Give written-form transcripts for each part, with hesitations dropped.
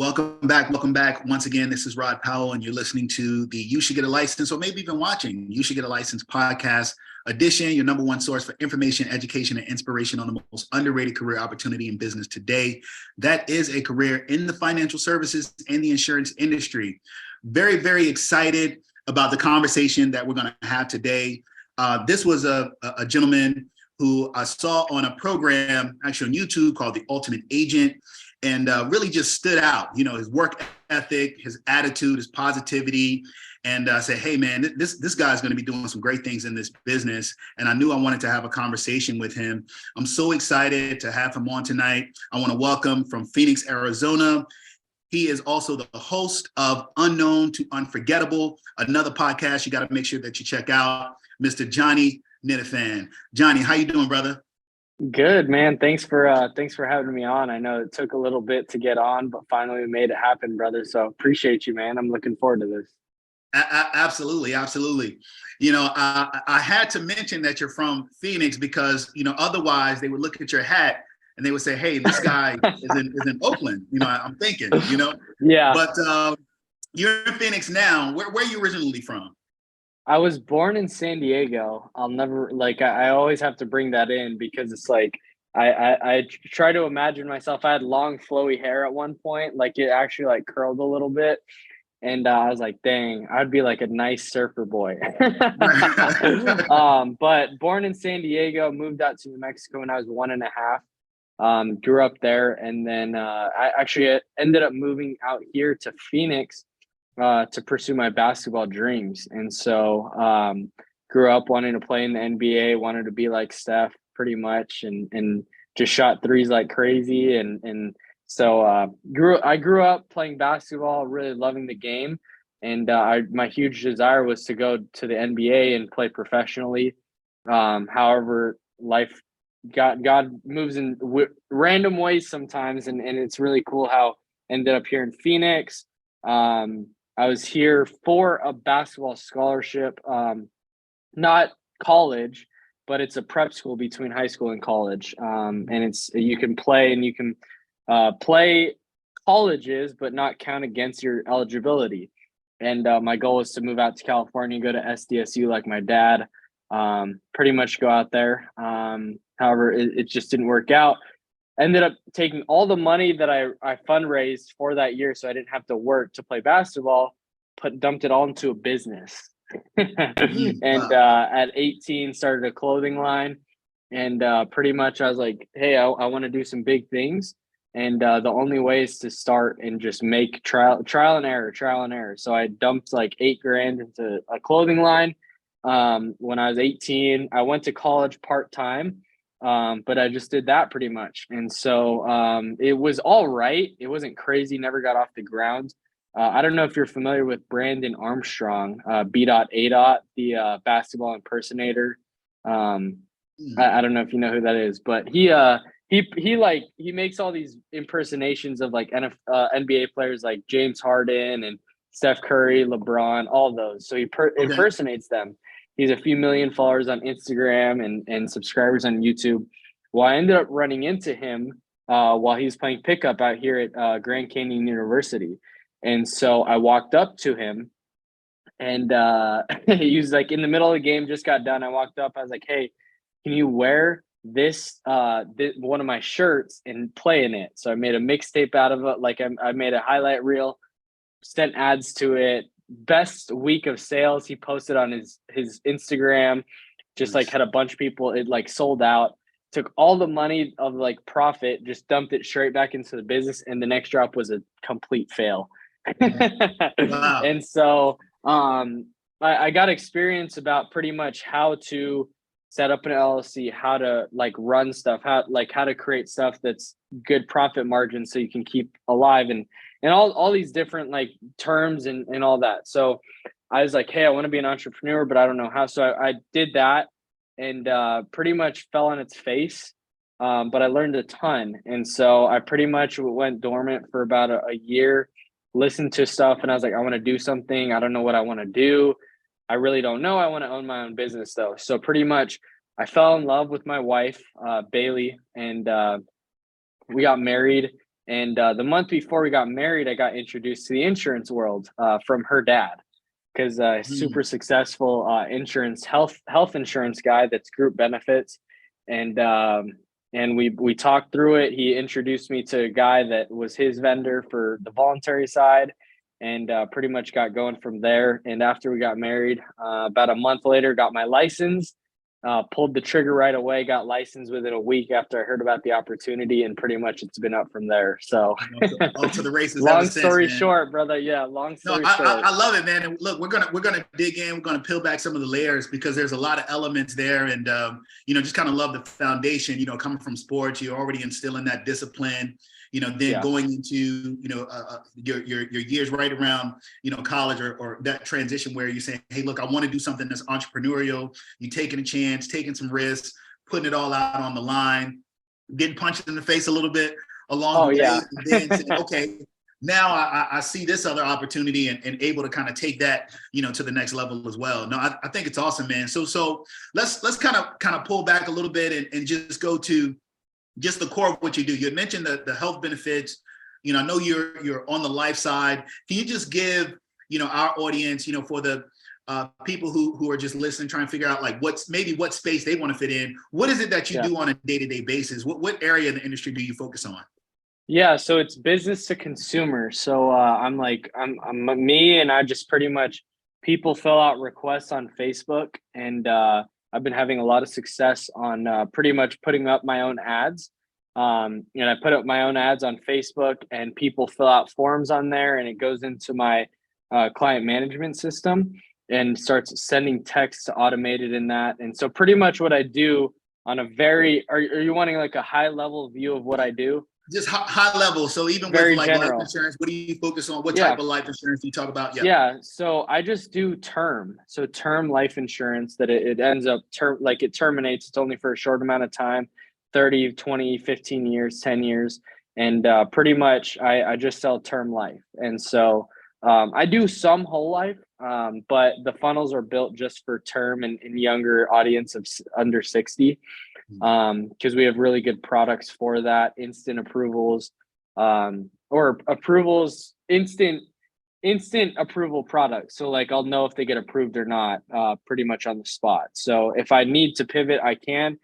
Welcome back. Welcome back. Once again, this is Rod Powell, and you're listening to the You Should Get a License, or maybe even watching You Should Get a License podcast edition, your number one source for information, education, and inspiration on the most underrated career opportunity in business today. That is a career in the financial services and the insurance industry. Very, very excited about the conversation that we're going to have today. This was a gentleman who I saw on a program, actually on YouTube, called The Ultimate Agent. And really just stood out, you know, his work ethic, his attitude, his positivity, and say, hey, man, this guy's going to be doing some great things in this business. And I knew I wanted to have a conversation with him. I'm so excited to have him on tonight. I want to welcome from Phoenix, Arizona. He is also the host of Unknown to Unforgettable, another podcast you got to make sure that you check out, Mr. Johnny Nitafan. Johnny, how you doing, brother? Good, man. Thanks for having me on. I know it took a little bit to get on, but finally we made it happen, brother. So appreciate you, man. I'm looking forward to this. Absolutely. Absolutely. You know, I had to mention that you're from Phoenix because, you know, otherwise they would look at your hat and they would say, hey, this guy is in Oakland. You know, I'm thinking, you know. Yeah. But you're in Phoenix now. Where are you originally from? I was born in San Diego. I'll never I always have to bring that in because it's like I try to imagine myself. I had long flowy hair at one point, like it actually like curled a little bit. And I was like, dang, I'd be like a nice surfer boy. But born in San Diego, moved out to New Mexico when I was 1.5. Grew up there. And then I actually ended up moving out here to Phoenix to pursue my basketball dreams. And so grew up wanting to play in the NBA, wanted to be like Steph pretty much, and just shot threes like crazy. And so I grew up playing basketball, really loving the game. And my huge desire was to go to the NBA and play professionally. However, God moves in random ways sometimes. And it's really cool how I ended up here in Phoenix. I was here for a basketball scholarship, not college, but it's a prep school between high school and college. And you can play and you can play colleges, but not count against your eligibility. And my goal was to move out to California, go to SDSU like my dad, pretty much go out there. However, it just didn't work out. Ended up taking all the money that I fundraised for that year, so I didn't have to work to play basketball, dumped it all into a business. And at 18, started a clothing line. And pretty much I was like, hey, I want to do some big things. And the only way is to start and just make trial and error. So I dumped like $8,000 into a clothing line. When I was 18, I went to college part-time. But I just did that pretty much. And so it was all right. It wasn't crazy, never got off the ground. I don't know if you're familiar with Brandon Armstrong, B.A. the basketball impersonator. I don't know if you know who that is, but he makes all these impersonations of like NBA players like James Harden and Steph Curry, LeBron, all those. So he impersonates them. He's a few million followers on Instagram and subscribers on YouTube. Well, I ended up running into him while he was playing pickup out here at Grand Canyon University. And so I walked up to him and he was like in the middle of the game, just got done. I walked up, I was like, hey, can you wear this one of my shirts and play in it? So I made a mixtape out of it. Like I made a highlight reel, sent ads to it. Best week of sales he posted on his Instagram, just like had a bunch of people. It like sold out, took all the money of like profit, just dumped it straight back into the business, and the next drop was a complete fail. Wow. And so I got experience about pretty much how to set up an LLC, how to like run stuff, how to create stuff that's good profit margin so you can keep alive and all these different like terms and all that. So I was like, hey, I want to be an entrepreneur, but I don't know how. So I did that and pretty much fell on its face. But I learned a ton. And so I pretty much went dormant for about a year, listened to stuff. And I was like, I want to do something. I don't know what I want to do. I really don't know. I want to own my own business though. So pretty much I fell in love with my wife, Bailey, and we got married And the month before we got married, I got introduced to the insurance world from her dad, because super successful insurance health insurance guy that's group benefits, and we talked through it. He introduced me to a guy that was his vendor for the voluntary side, and pretty much got going from there. And after we got married, about a month later, got my license. Pulled the trigger right away, got licensed within a week after I heard about the opportunity, and pretty much it's been up from there. So off to the races. Long ever since, story man. short, brother. Yeah, long story No, short. I love it, man. And look, we're gonna dig in. We're gonna peel back some of the layers because there's a lot of elements there, and just kind of love the foundation. Coming from sports, you're already instilling that discipline. Then going into your years right around college or that transition where you're saying, hey, look, I want to do something that's entrepreneurial. You taking a chance, taking some risks, putting it all out on the line, getting punched in the face a little bit along the way, and then saying, okay, now I see this other opportunity and able to kind of take that to the next level as well. No, I think it's awesome, man. So let's kind of pull back a little bit and just go to just the core of what you do. You had mentioned the health benefits. I know you're on the life side. Can you just give our audience, for the people who are just listening, trying to figure out like what space they want to fit in? What is it that you do on a day-to-day basis? What area of the industry do you focus on? Yeah, so it's business to consumer. So I'm me, and I just pretty much, people fill out requests on Facebook, and I've been having a lot of success on pretty much putting up my own ads. And I put up my own ads on Facebook, and people fill out forms on there, and it goes into my client management system and starts sending texts automated in that. And so pretty much what I do on a are you wanting like a high level view of what I do? Just high level. So even Very with like general. life insurance, what do you focus on? What type of life insurance do you talk about? Yeah. So I just do term. So term life insurance that it ends up it terminates. It's only for a short amount of time, 30, 20, 15 years, 10 years. And pretty much I just sell term life. And so I do some whole life, but the funnels are built just for term and younger audience of under 60. Because we have really good products for that, instant approvals, or approvals, instant approval products. So like I'll know if they get approved or not, pretty much on the spot. So if I need to pivot, I can.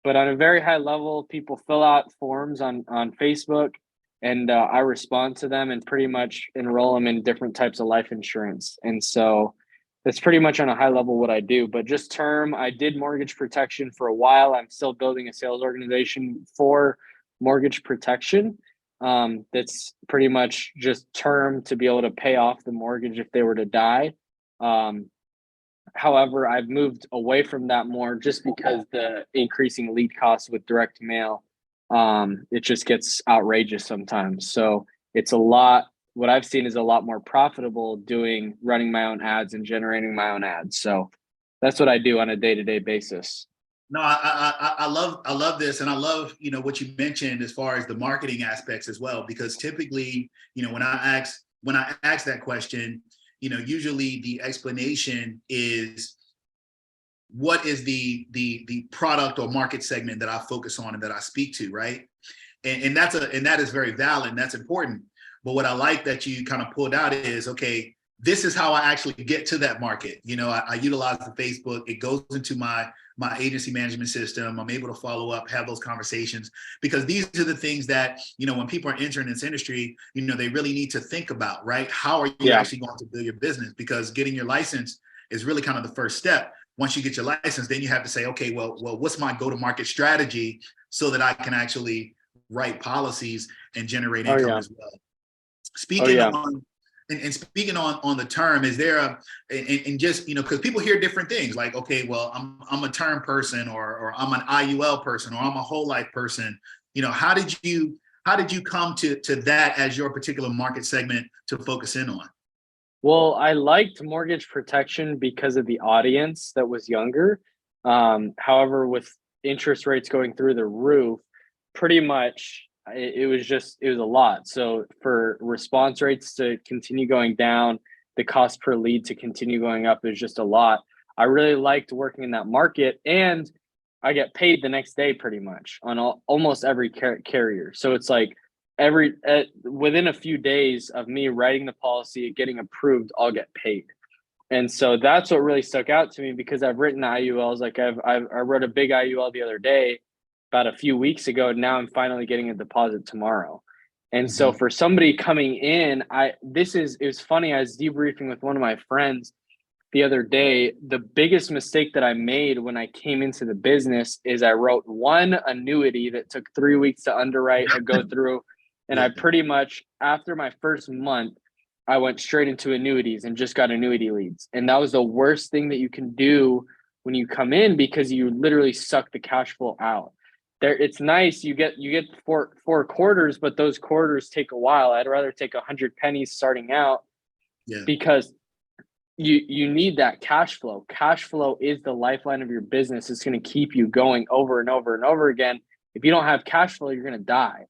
But on a very high level, people fill out forms on Facebook, and I respond to them and pretty much enroll them in different types of life insurance. And so that's pretty much on a high level what I do. But just term, I did mortgage protection for a while. I'm still building a sales organization for mortgage protection. That's pretty much just term to be able to pay off the mortgage if they were to die. However, I've moved away from that more just because the increasing lead costs with direct mail, it just gets outrageous sometimes. So it's a lot. What I've seen is a lot more profitable running my own ads and generating my own ads. So that's what I do on a day-to-day basis. No, I love this, and I love what you mentioned as far as the marketing aspects as well, because typically when I ask that question, usually the explanation is what is the product or market segment that I focus on and that I speak to, right? And that is very valid, and that's important. But what I like that you kind of pulled out is, okay, this is how I actually get to that market. I utilize the Facebook. It goes into my agency management system. I'm able to follow up, have those conversations, because these are the things that, when people are entering this industry, they really need to think about, right? How are you actually going to build your business? Because getting your license is really kind of the first step. Once you get your license, then you have to say, okay, well, what's my go-to-market strategy so that I can actually write policies and generate income as well. Speaking on the term, is there and just because people hear different things, like, okay, well, I'm a term person, or I'm an IUL person, or I'm a whole life person. How did you come to that as your particular market segment to focus in on? Well, I liked mortgage protection because of the audience that was younger. However, with interest rates going through the roof, pretty much it was a lot. So for response rates to continue going down, the cost per lead to continue going up is just a lot. I really liked working in that market, and I get paid the next day pretty much on almost every carrier. So it's like within a few days of me writing the policy, getting approved, I'll get paid. And so that's what really stuck out to me, because I've written IULs. Like I wrote a big IUL the other day, about a few weeks ago. And now I'm finally getting a deposit tomorrow. And so for somebody coming in, it was funny. I was debriefing with one of my friends the other day. The biggest mistake that I made when I came into the business is I wrote one annuity that took 3 weeks to underwrite and go through. And I pretty much, after my first month, I went straight into annuities and just got annuity leads. And that was the worst thing that you can do when you come in, because you literally suck the cash flow out. It's nice. You get four quarters, but those quarters take a while. I'd rather take 100 pennies starting out, because you need that cash flow. Cash flow is the lifeline of your business. It's going to keep you going over and over and over again. If you don't have cash flow, you're going to die.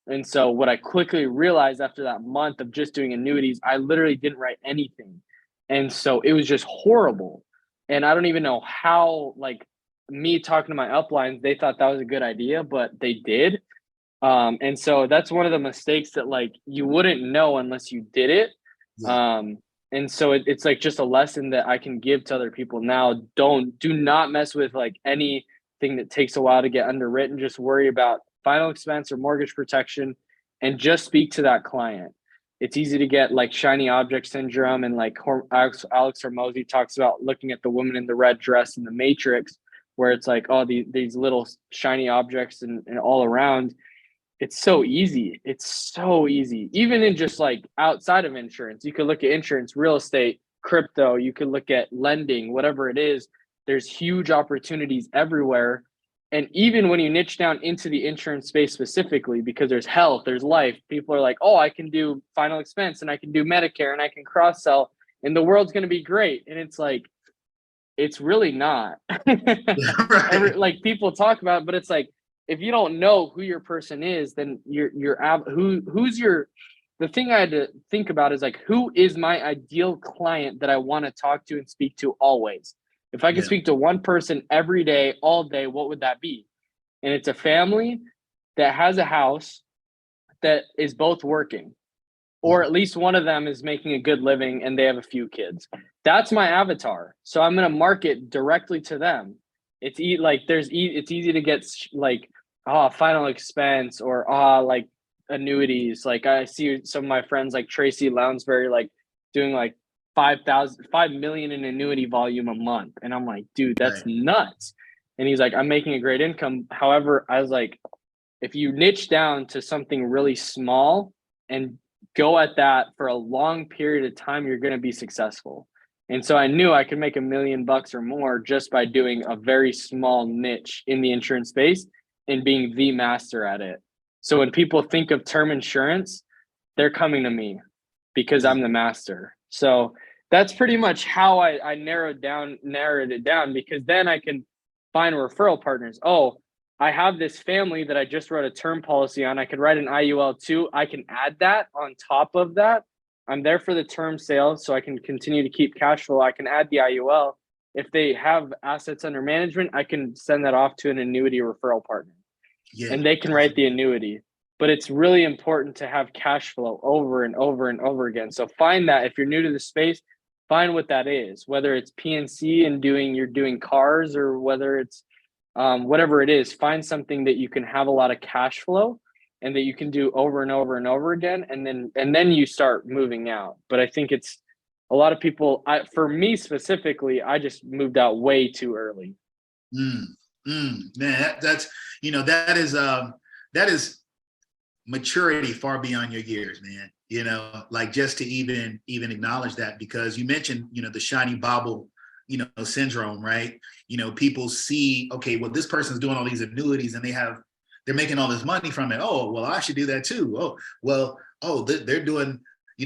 And so what I quickly realized after that month of just doing annuities, I literally didn't write anything. And so it was just horrible. And I don't even know how, like, me talking to my uplines, they thought that was a good idea, but they did. And so that's one of the mistakes that, like, you wouldn't know unless you did it. And so it's like just a lesson that I can give to other people now. Do not mess with like anything that takes a while to get underwritten. Just worry about final expense or mortgage protection, and just speak to that client. It's easy to get like shiny object syndrome, and like Alex Hormozy talks about looking at the woman in the red dress in the Matrix, where it's like, oh, these little shiny objects and all around. It's so easy. It's so easy. Even in just like outside of insurance, you could look at insurance, real estate, crypto, you could look at lending, whatever it is. There's huge opportunities everywhere. And even when you niche down into the insurance space specifically, because there's health, there's life, people are like, oh, I can do final expense and I can do Medicare and I can cross sell and the world's going to be great. And it's like, it's really not. Like people talk about it, but it's like, if you don't know who your person is, then the thing I had to think about is like, who is my ideal client that I want to talk to and speak to always? If I could speak to one person every day, all day, what would that be? And it's a family that has a house that is both working, or at least one of them is making a good living and they have a few kids. That's my avatar. So I'm going to market directly to them. It's easy to get like, final expense or like annuities. Like I see some of my friends like Tracy Lounsbury, like doing like 5 million in annuity volume a month. And I'm like, dude, that's nuts. And he's like, I'm making a great income. However, I was like, if you niche down to something really small and go at that for a long period of time, you're going to be successful. And so I knew I could make $1 million or more just by doing a very small niche in the insurance space and being the master at it. So when people think of term insurance, they're coming to me because I'm the master. So that's pretty much how I narrowed it down, because then I can find referral partners. Oh, I have this family that I just wrote a term policy on. I could write an IUL too. I can add that on top of that. I'm there for the term sales, so I can continue to keep cash flow. I can add the IUL. If they have assets under management, I can send that off to an annuity referral partner. And they can write the annuity. But it's really important to have cash flow over and over and over again. So find that. If you're new to the space, find what that is, whether it's PNC and you're doing cars, or whether it's whatever it is. Find something that you can have a lot of cash flow and that you can do over and over and over again. And then you start moving out. But I think it's a lot of people, for me specifically, I just moved out way too early. Man, that's that is maturity far beyond your years, man. Like just to even acknowledge that, because you mentioned, the shiny bauble, syndrome, right? People see, okay, well, this person's doing all these annuities and they're making all this money from it. Oh, well, I should do that too. Oh, well, they're doing,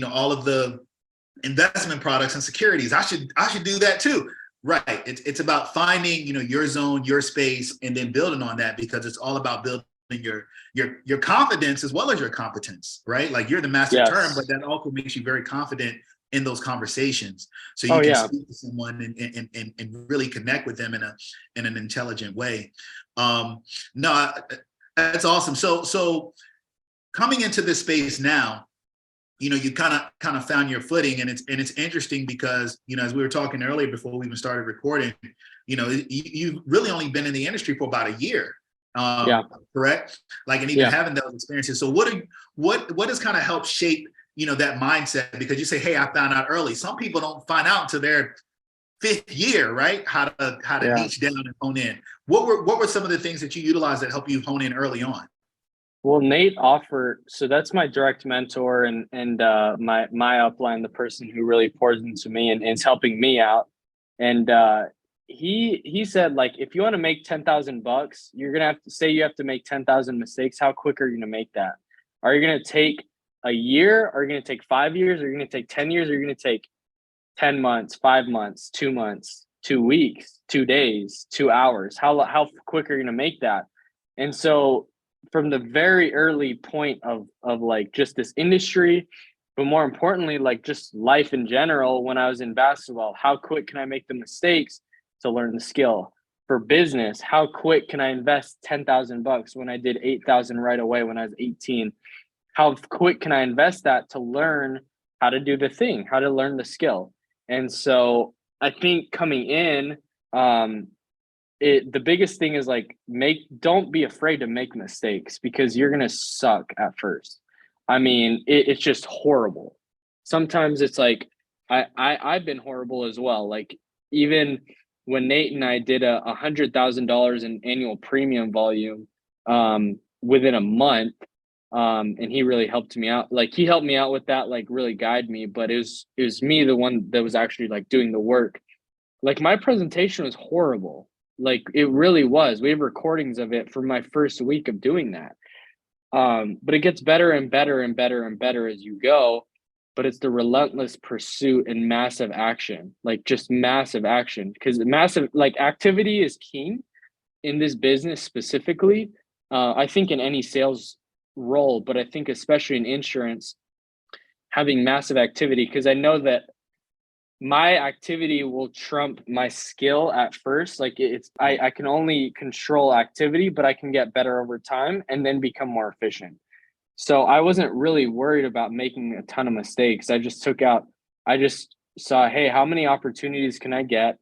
all of the investment products and securities. I should do that too. Right. It's about finding, your zone, your space, and then building on that, because it's all about building your confidence as well as your competence, right? Like you're the master term, but that also makes you very confident in those conversations. So you can speak to someone and really connect with them in an intelligent way. No, that's awesome. So coming into this space now, you kind of found your footing, and it's interesting because, as we were talking earlier before we even started recording, you've really only been in the industry for about a year. Yeah. Correct? Like, and even having those experiences. So what has kind of helped shape, that mindset? Because you say, hey, I found out early. Some people don't find out until their fifth year, right? How to niche down and hone in. What were some of the things that you utilized that helped you hone in early on? Well, Nate offered, so that's my direct mentor and my upline, the person who really pours into me and is helping me out. And he said, like, if you want to make $10,000, you're gonna have to say you have to make 10,000 mistakes. How quick are you gonna make that? Are you gonna take a year? Are you gonna take 5 years? Are you gonna take 10 years? Are you gonna take 10 months, 5 months, 2 months, 2 weeks, 2 days, 2 hours? How quick are you gonna make that? And so from the very early point of like just this industry, but more importantly, like just life in general, when I was in basketball, how quick can I make the mistakes to learn the skill? For business, how quick can I invest $10,000 when I did 8,000 right away when I was 18? How quick can I invest that to learn how to do the thing, how to learn the skill? And so I think coming in, the biggest thing is like, don't be afraid to make mistakes, because you're gonna suck at first. I mean, it's just horrible. Sometimes it's like I've been horrible as well. Like, even when Nate and I did $100,000 in annual premium volume within a month, and he really helped me out. Like, he helped me out with that, like really guide me. But it was me, the one that was actually like doing the work. Like, my presentation was horrible. Like, it really was. We have recordings of it from my first week of doing that. But it gets better and better and better and better as you go. But it's the relentless pursuit and massive action, like just massive action, because massive, like, activity is king in this business specifically. I think in any sales role, but I think especially in insurance, having massive activity, because I know that my activity will trump my skill at first. Like, I can only control activity, but I can get better over time and then become more efficient. So I wasn't really worried about making a ton of mistakes. I just saw, hey, how many opportunities can I get?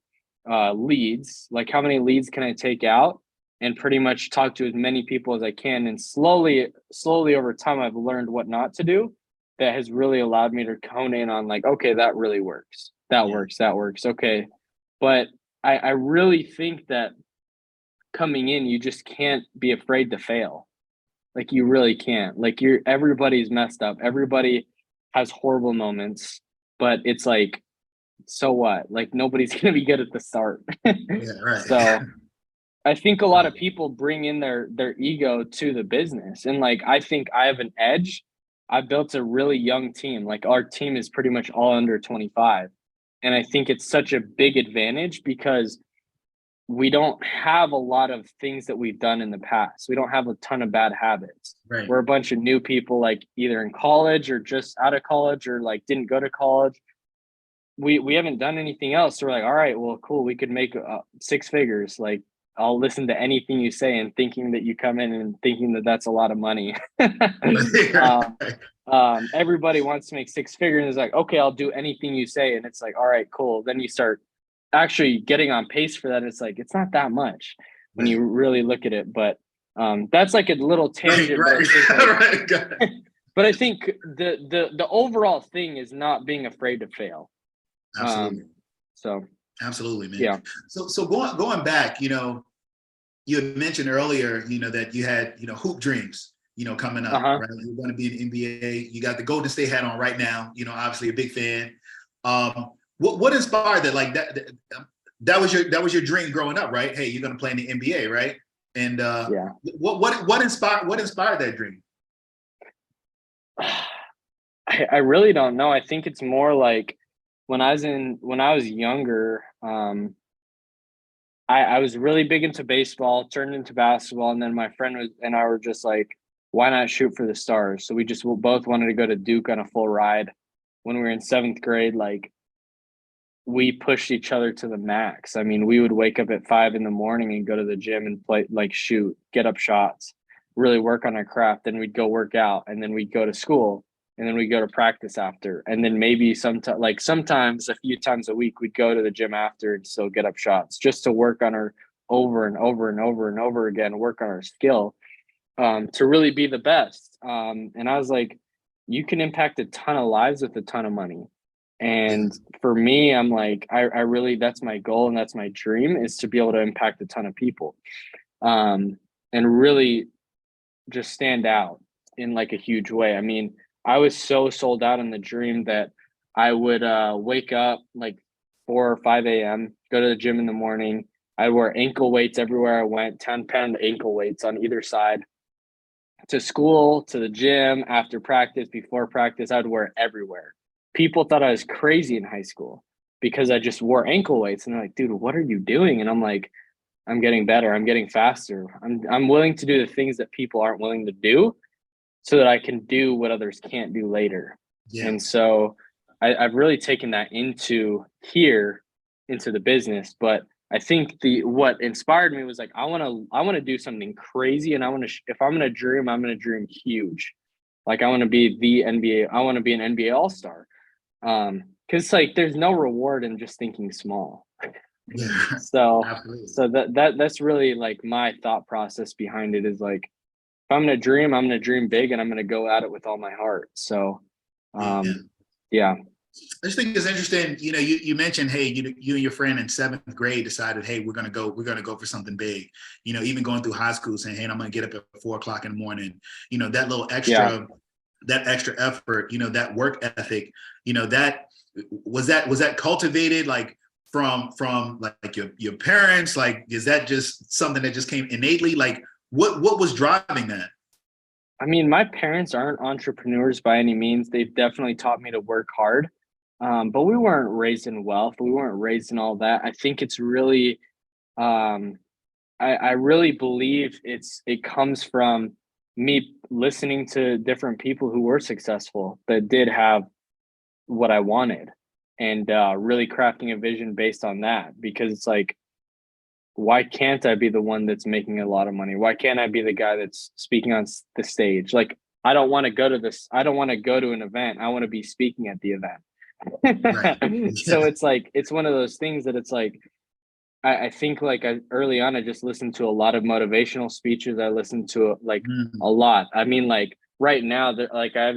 Leads, like how many leads can I take out? And pretty much talk to as many people as I can. And slowly over time, I've learned what not to do. That has really allowed me to hone in on, like, okay, that really works. That works. Okay. But I really think that coming in, you just can't be afraid to fail. Like, you really can't. Like, everybody's messed up. Everybody has horrible moments, but it's like, so what? Like, nobody's going to be good at the start. Yeah, right. So I think a lot of people bring in their ego to the business. And like, I think I have an edge. I built a really young team. Like, our team is pretty much all under 25. And I think it's such a big advantage because we don't have a lot of things that we've done in the past. We don't have a ton of bad habits. Right. We're a bunch of new people, like either in college or just out of college or like didn't go to college. We haven't done anything else. So we're like, all right, well, cool. We could make 6 figures. Like, I'll listen to anything you say, and thinking that you come in and thinking that that's a lot of money. Everybody wants to make 6 figures, and it's like, okay, I'll do anything you say. And it's like, all right, cool. Then you start actually getting on pace for that. It's like, it's not that much when you really look at it. But that's like a little tangent. But I think the overall thing is not being afraid to fail. Absolutely. Absolutely, man. Yeah. So going back, you had mentioned earlier, that you had, hoop dreams, coming up, right? You're going to be an NBA. You got the Golden State hat on right now, obviously a big fan. What inspired that? Like that was your dream growing up, right? Hey, you're going to play in the NBA, right? And what inspired that dream? I really don't know. I think it's more like when I was younger, I was really big into baseball, turned into basketball, and then my friend and I were just like, why not shoot for the stars? So we both wanted to go to Duke on a full ride. When we were in 7th grade, like, we pushed each other to the max. I mean, we would wake up at 5 a.m. and go to the gym and play, like, shoot, get up shots. really work on our craft. Then we'd go work out, and then we'd go to school, and then we'd go to practice after. And then maybe sometimes a few times a week, we'd go to the gym after and still get up shots just to work on our over and over and over and over again, work on our skill, to really be the best. And I was like, you can impact a ton of lives with a ton of money. And for me, I'm like, I really, that's my goal and that's my dream, is to be able to impact a ton of people, and really just stand out in like a huge way. I mean, I was so sold out on the dream that I would wake up like 4 or 5 a.m., go to the gym in the morning. I wore ankle weights everywhere I went, 10-pound ankle weights on either side. To school, to the gym, after practice, before practice, I'd wear it everywhere. People thought I was crazy in high school because I just wore ankle weights, and they're like, dude, what are you doing? And I'm like, I'm getting better. I'm getting faster. I'm willing to do the things that people aren't willing to do, so that I can do what others can't do later. Yeah. And so I've really taken that into the business. But I think what inspired me was like, I want to do something crazy, and if I'm gonna dream, I'm gonna dream huge. Like, I want to be the NBA. I want to be an NBA All-Star. Because like, there's no reward in just thinking small. Yeah. So that's really like my thought process behind it, is like, if I'm gonna dream big, and I'm gonna go at it with all my heart. So yeah. I just think it's interesting. You know, you mentioned, hey, you and your friend in 7th grade decided, hey, we're gonna go for something big. You know, even going through high school, saying, hey, I'm gonna get up at 4 o'clock in the morning. You know, that little extra, that extra effort. You know, that work ethic. You know, that was cultivated like from like your parents. Like, is that just something that just came innately? Like, what was driving that? I mean, my parents aren't entrepreneurs by any means. They've definitely taught me to work hard. But we weren't raised in wealth. We weren't raised in all that. I think it's really, I really believe it comes from me listening to different people who were successful, that did have what I wanted, and really crafting a vision based on that. Because it's like, why can't I be the one that's making a lot of money? Why can't I be the guy that's speaking on the stage? Like, I don't want to go to an event. I want to be speaking at the event. Right. So it's like, it's one of those things that it's like, I think like early on, I just listened to a lot of motivational speeches. I listened to a lot. I mean, like right now, like I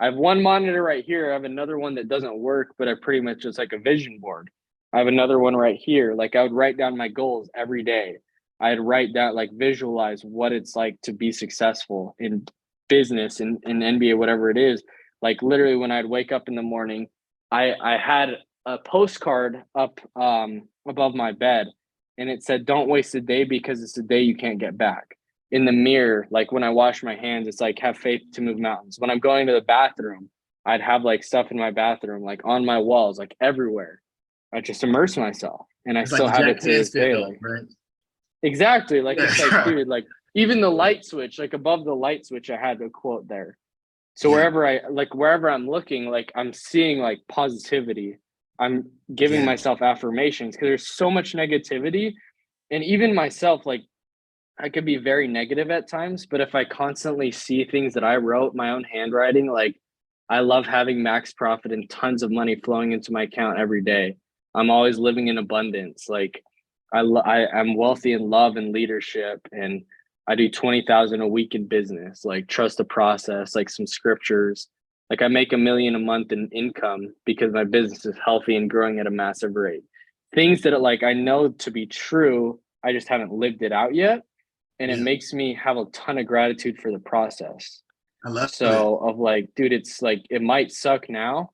have one monitor right here. I have another one that doesn't work, but I pretty much, it's like a vision board. I have another one right here. Like, I would write down my goals every day. I'd write down, like, visualize what it's like to be successful in business, in NBA, whatever it is. Like, literally, when I'd wake up in the morning, I had a postcard up above my bed, and it said, don't waste a day, because it's a day you can't get back. In the mirror, like when I wash my hands, it's like, have faith to move mountains. When I'm going to the bathroom, I'd have like stuff in my bathroom, like on my walls, like everywhere. I just immerse myself, and I still have it to this day. Like, right? Exactly. Like, it's like, dude, like even the light switch, like above the light switch, I had a quote there. So wherever I'm looking, like, I'm seeing like positivity. I'm giving myself affirmations, because there's so much negativity. And even myself, like, I could be very negative at times, but if I constantly see things that I wrote, my own handwriting, like, I love having max profit and tons of money flowing into my account every day. I'm always living in abundance. Like, I'm wealthy in love and leadership, and I do 20,000 a week in business. Like, trust the process, like some scriptures. Like, I make $1 million a month in income because my business is healthy and growing at a massive rate. Things that like I know to be true, I just haven't lived it out yet, and it makes me have a ton of gratitude for the process. I love it. Of like, dude, it's like, it might suck now.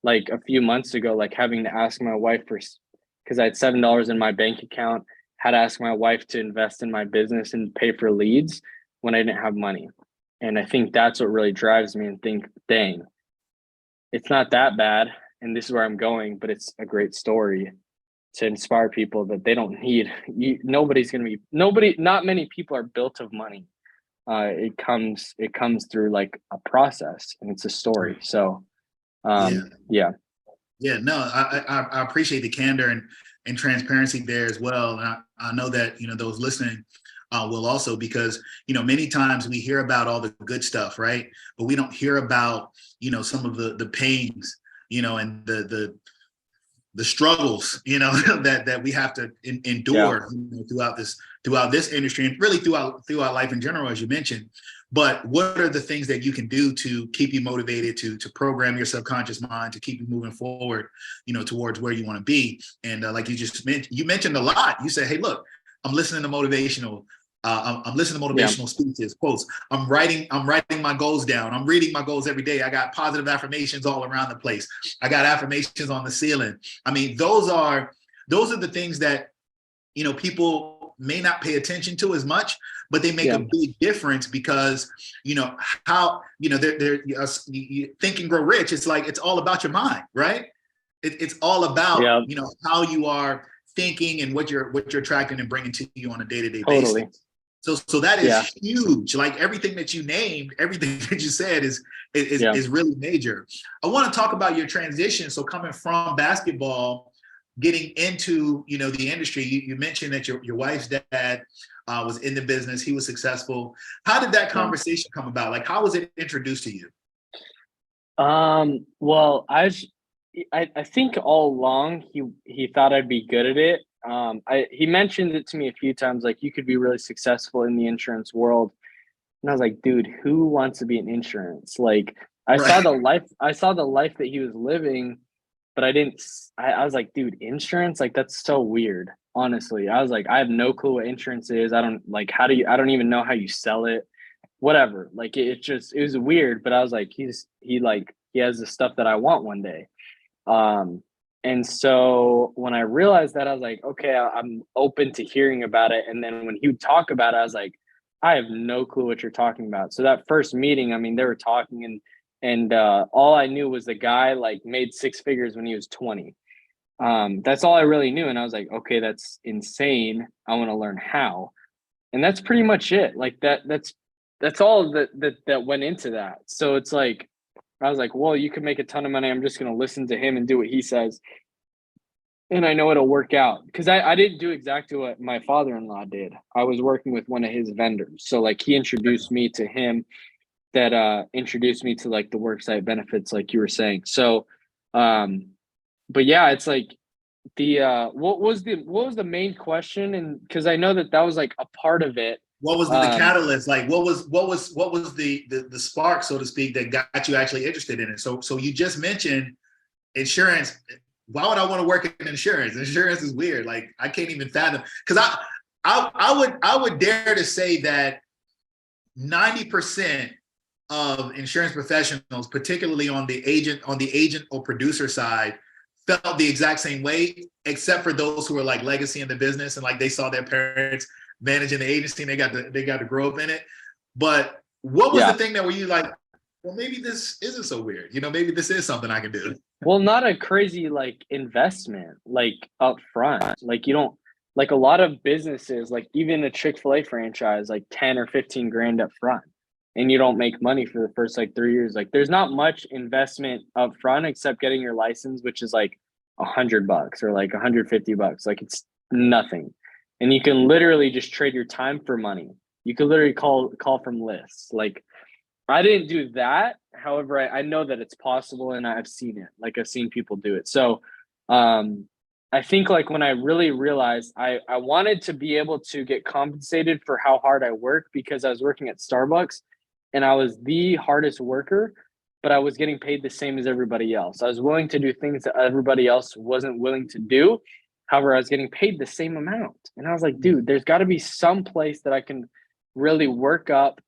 Like a few months ago, like having to ask my wife because I had $7 in my bank account, had to ask my wife to invest in my business and pay for leads when I didn't have money. And I think that's what really drives me, and think, dang, it's not that bad, and this is where I'm going, but it's a great story to inspire people that they don't need. Not many people are built of money. It comes through like a process, and it's a story. So yeah. No, I appreciate the candor and transparency there as well. And I know that, you know, those listening, will also, because, many times we hear about all the good stuff, right? But we don't hear about, some of the pains, and the struggles, that we have to endure throughout this industry, and really throughout life in general, as you mentioned. But what are the things that you can do to keep you motivated, to program your subconscious mind, to keep you moving forward, towards where you want to be? And like you just mentioned, you mentioned a lot. You said, hey, look, I'm listening to motivational. I'm listening to motivational speeches, quotes. I'm writing my goals down. I'm reading my goals every day. I got positive affirmations all around the place. I got affirmations on the ceiling. I mean, those are the things that, people may not pay attention to as much, but they make a big difference, because, how, they're Think and Grow Rich. It's like, it's all about your mind, right? It's all about, how you are thinking and what you're attracting and bringing to you on a day-to-day basis. So that is huge. Like, everything that you named, everything that you said is really major. I want to talk about your transition. So coming from basketball, getting into, the industry, you mentioned that your wife's dad was in the business. He was successful. How did that conversation come about? Like, how was it introduced to you? Well, I think all along he thought I'd be good at it. He mentioned it to me a few times, like, you could be really successful in the insurance world. And I was like, dude, who wants to be in insurance? Like, I saw the life that he was living, but I was like, dude, insurance, like, that's so weird. Honestly, I was like, I have no clue what insurance is. I don't even know how you sell it, whatever. Like, it was weird, but I was like, he has the stuff that I want one day. And so when I realized that, I was like, okay, I'm open to hearing about it. And then when he would talk about it, I was like, I have no clue what you're talking about. So that first meeting, I mean, they were talking, and all I knew was the guy, like, made six figures when he was 20. That's all I really knew. And I was like, okay, that's insane. I want to learn how. And that's pretty much it. Like, that's all that went into that. So it's like, I was like, well, you can make a ton of money. I'm just going to listen to him and do what he says. And I know it'll work out, because I didn't do exactly what my father-in-law did. I was working with one of his vendors. So, like, he introduced me to him, that introduced me to, like, the worksite benefits, like you were saying. So, but yeah, it's like what was the main question? And because I know that was like a part of it. What was the catalyst? Like, what was the spark, so to speak, that got you actually interested in it? So you just mentioned insurance. Why would I want to work in insurance? Insurance is weird. Like, I can't even fathom, because I would dare to say that 90% of insurance professionals, particularly on the agent or producer side, felt the exact same way, except for those who are like legacy in the business, and like they saw their parents managing the agency and they got to grow up in it. But what was the thing that were you like, well, maybe this isn't so weird, maybe this is something I can do? Well, not a crazy, like, investment, like, up front. Like, you don't, like, a lot of businesses, like even a Chick-fil-A franchise, like 10 or 15 grand up front, and you don't make money for the first, like, 3 years. Like, there's not much investment up front except getting your license, which is like $100 or like $150. Like, it's nothing. And you can literally just trade your time for money. You can literally call from lists. Like, I didn't do that. However, I know that it's possible, and I've seen it. Like, I've seen people do it. So I think, like, when I really realized I wanted to be able to get compensated for how hard I work, because I was working at Starbucks and I was the hardest worker, but I was getting paid the same as everybody else. I was willing to do things that everybody else wasn't willing to do. However, I was getting paid the same amount. And I was like, dude, there's got to be some place that I can really work up,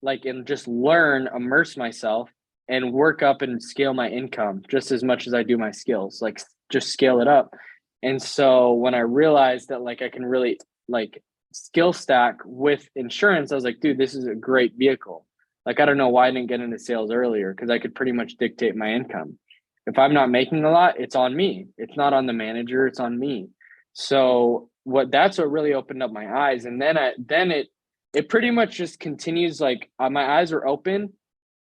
like, and just learn, immerse myself, and work up and scale my income just as much as I do my skills, like, just scale it up. And so when I realized that, like, I can really, like, skill stack with insurance, I was like, dude, this is a great vehicle. Like, I don't know why I didn't get into sales earlier, because I could pretty much dictate my income. If I'm not making a lot, it's on me. It's not on the manager, it's on me. So that's what really opened up my eyes. And then it pretty much just continues. Like, my eyes were open,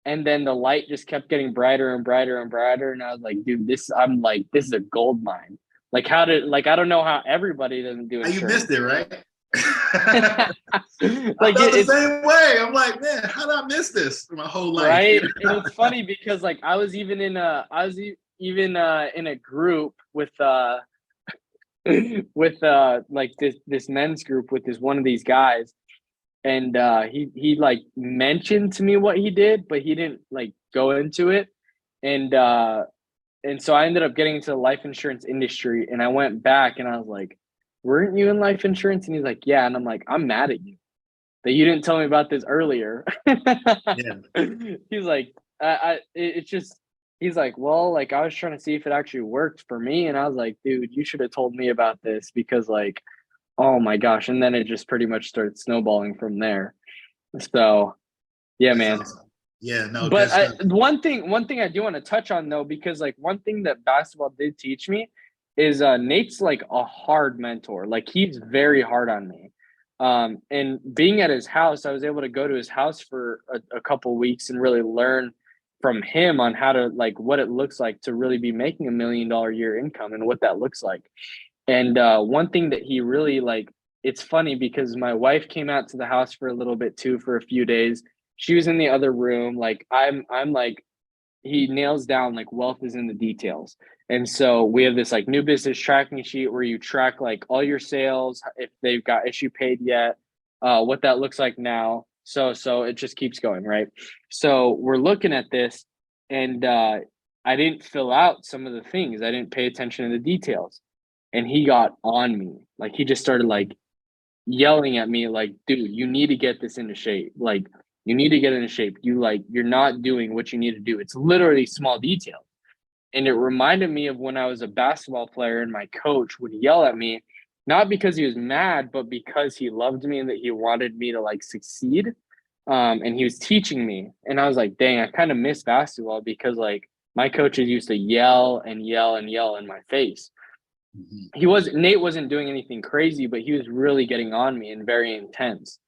and then the light just kept getting brighter and brighter and brighter. And I was like, dude, this is a gold mine. Like, I don't know how everybody doesn't do insurance. You missed it, right? I Like felt the same way. I'm like, man, how did I miss this my whole life? right. And it's funny because like I was even in a group with like this men's group with this one of these guys, and he like mentioned to me what he did, but he didn't like go into it. And so I ended up getting into the life insurance industry, and I went back and I was like, weren't you in life insurance? And he's like, yeah. And I'm like, I'm mad at you that you didn't tell me about this earlier. Yeah. He's like, it's just, he's like, well, like I was trying to see if it actually worked for me. And I was like, dude, you should have told me about this, because like, oh my gosh. And then it just pretty much started snowballing from there. So yeah, That's man. awesome. Yeah, no, But good stuff. one thing I do want to touch on though, because like one thing that basketball did teach me is Nate's like a hard mentor. Like he's very hard on me. And being at his house, I was able to go to his house for a couple weeks and really learn from him on how to like what it looks like to really be making $1 million a year income and what that looks like. And one thing that he really like, it's funny because my wife came out to the house for a little bit too for a few days. She was in the other room. Like I'm like, he nails down like wealth is in the details. And so we have this like new business tracking sheet where you track like all your sales, if they've got issue paid yet, what that looks like now. So it just keeps going, right? So we're looking at this, and I didn't fill out some of the things. I didn't pay attention to the details. And he got on me. Like he just started like yelling at me like, dude, you need to get this into shape. Like you need to get into shape. You're not doing what you need to do. It's literally small details. And it reminded me of when I was a basketball player and my coach would yell at me, not because he was mad, but because he loved me and that he wanted me to like succeed. And he was teaching me. And I was like, dang, I kind of miss basketball because like my coaches used to yell and yell and yell in my face. Nate wasn't doing anything crazy, but he was really getting on me and very intense.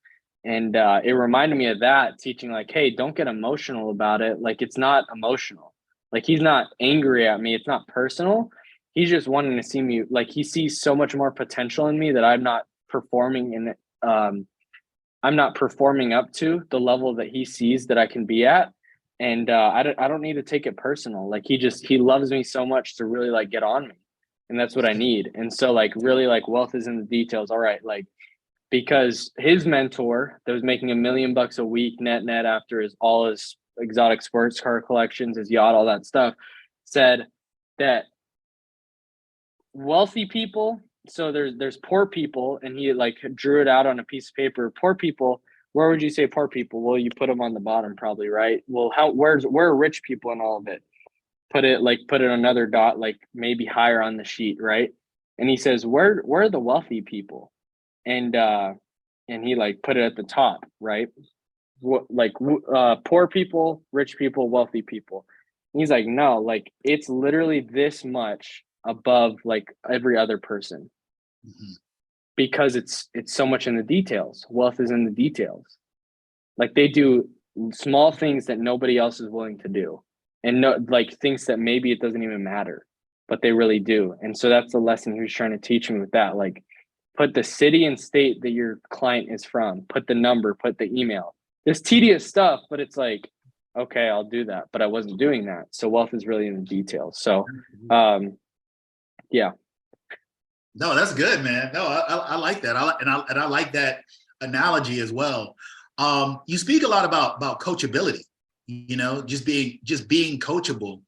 And it reminded me of that, teaching like, hey, don't get emotional about it. Like it's not emotional. Like he's not angry at me. It's not personal. He's just wanting to see me. Like he sees so much more potential in me that I'm not performing in I'm not performing up to the level that he sees that I can be at. And I don't need to take it personal. Like he loves me so much to really like get on me. And that's what I need. And so like really like wealth is in the details. All right. Like, because his mentor that was making $1 million a week net after all his exotic sports car collections, his yacht, all that stuff, said that wealthy people, so there's poor people, and he like drew it out on a piece of paper. Poor people, where would you say poor people? Well, you put them on the bottom probably, right? Well, where are rich people in all of it? Put it another dot, like maybe higher on the sheet, right? And he says, where are the wealthy people? And he like put it at the top, right? Poor people, rich people, wealthy people. And he's like, no, like it's literally this much above like every other person, because it's so much in the details. Wealth is in the details. Like they do small things that nobody else is willing to do, and no, like things that maybe it doesn't even matter, but they really do. And so that's the lesson he was trying to teach me with that. Like, put the city and state that your client is from, put the number, put the email. This tedious stuff, but it's like, okay, I'll do that. But I wasn't doing that. So wealth is really in the details. So, yeah. No, that's good, man. No, I like that. I like that analogy as well. You speak a lot about coachability, you know, just being coachable.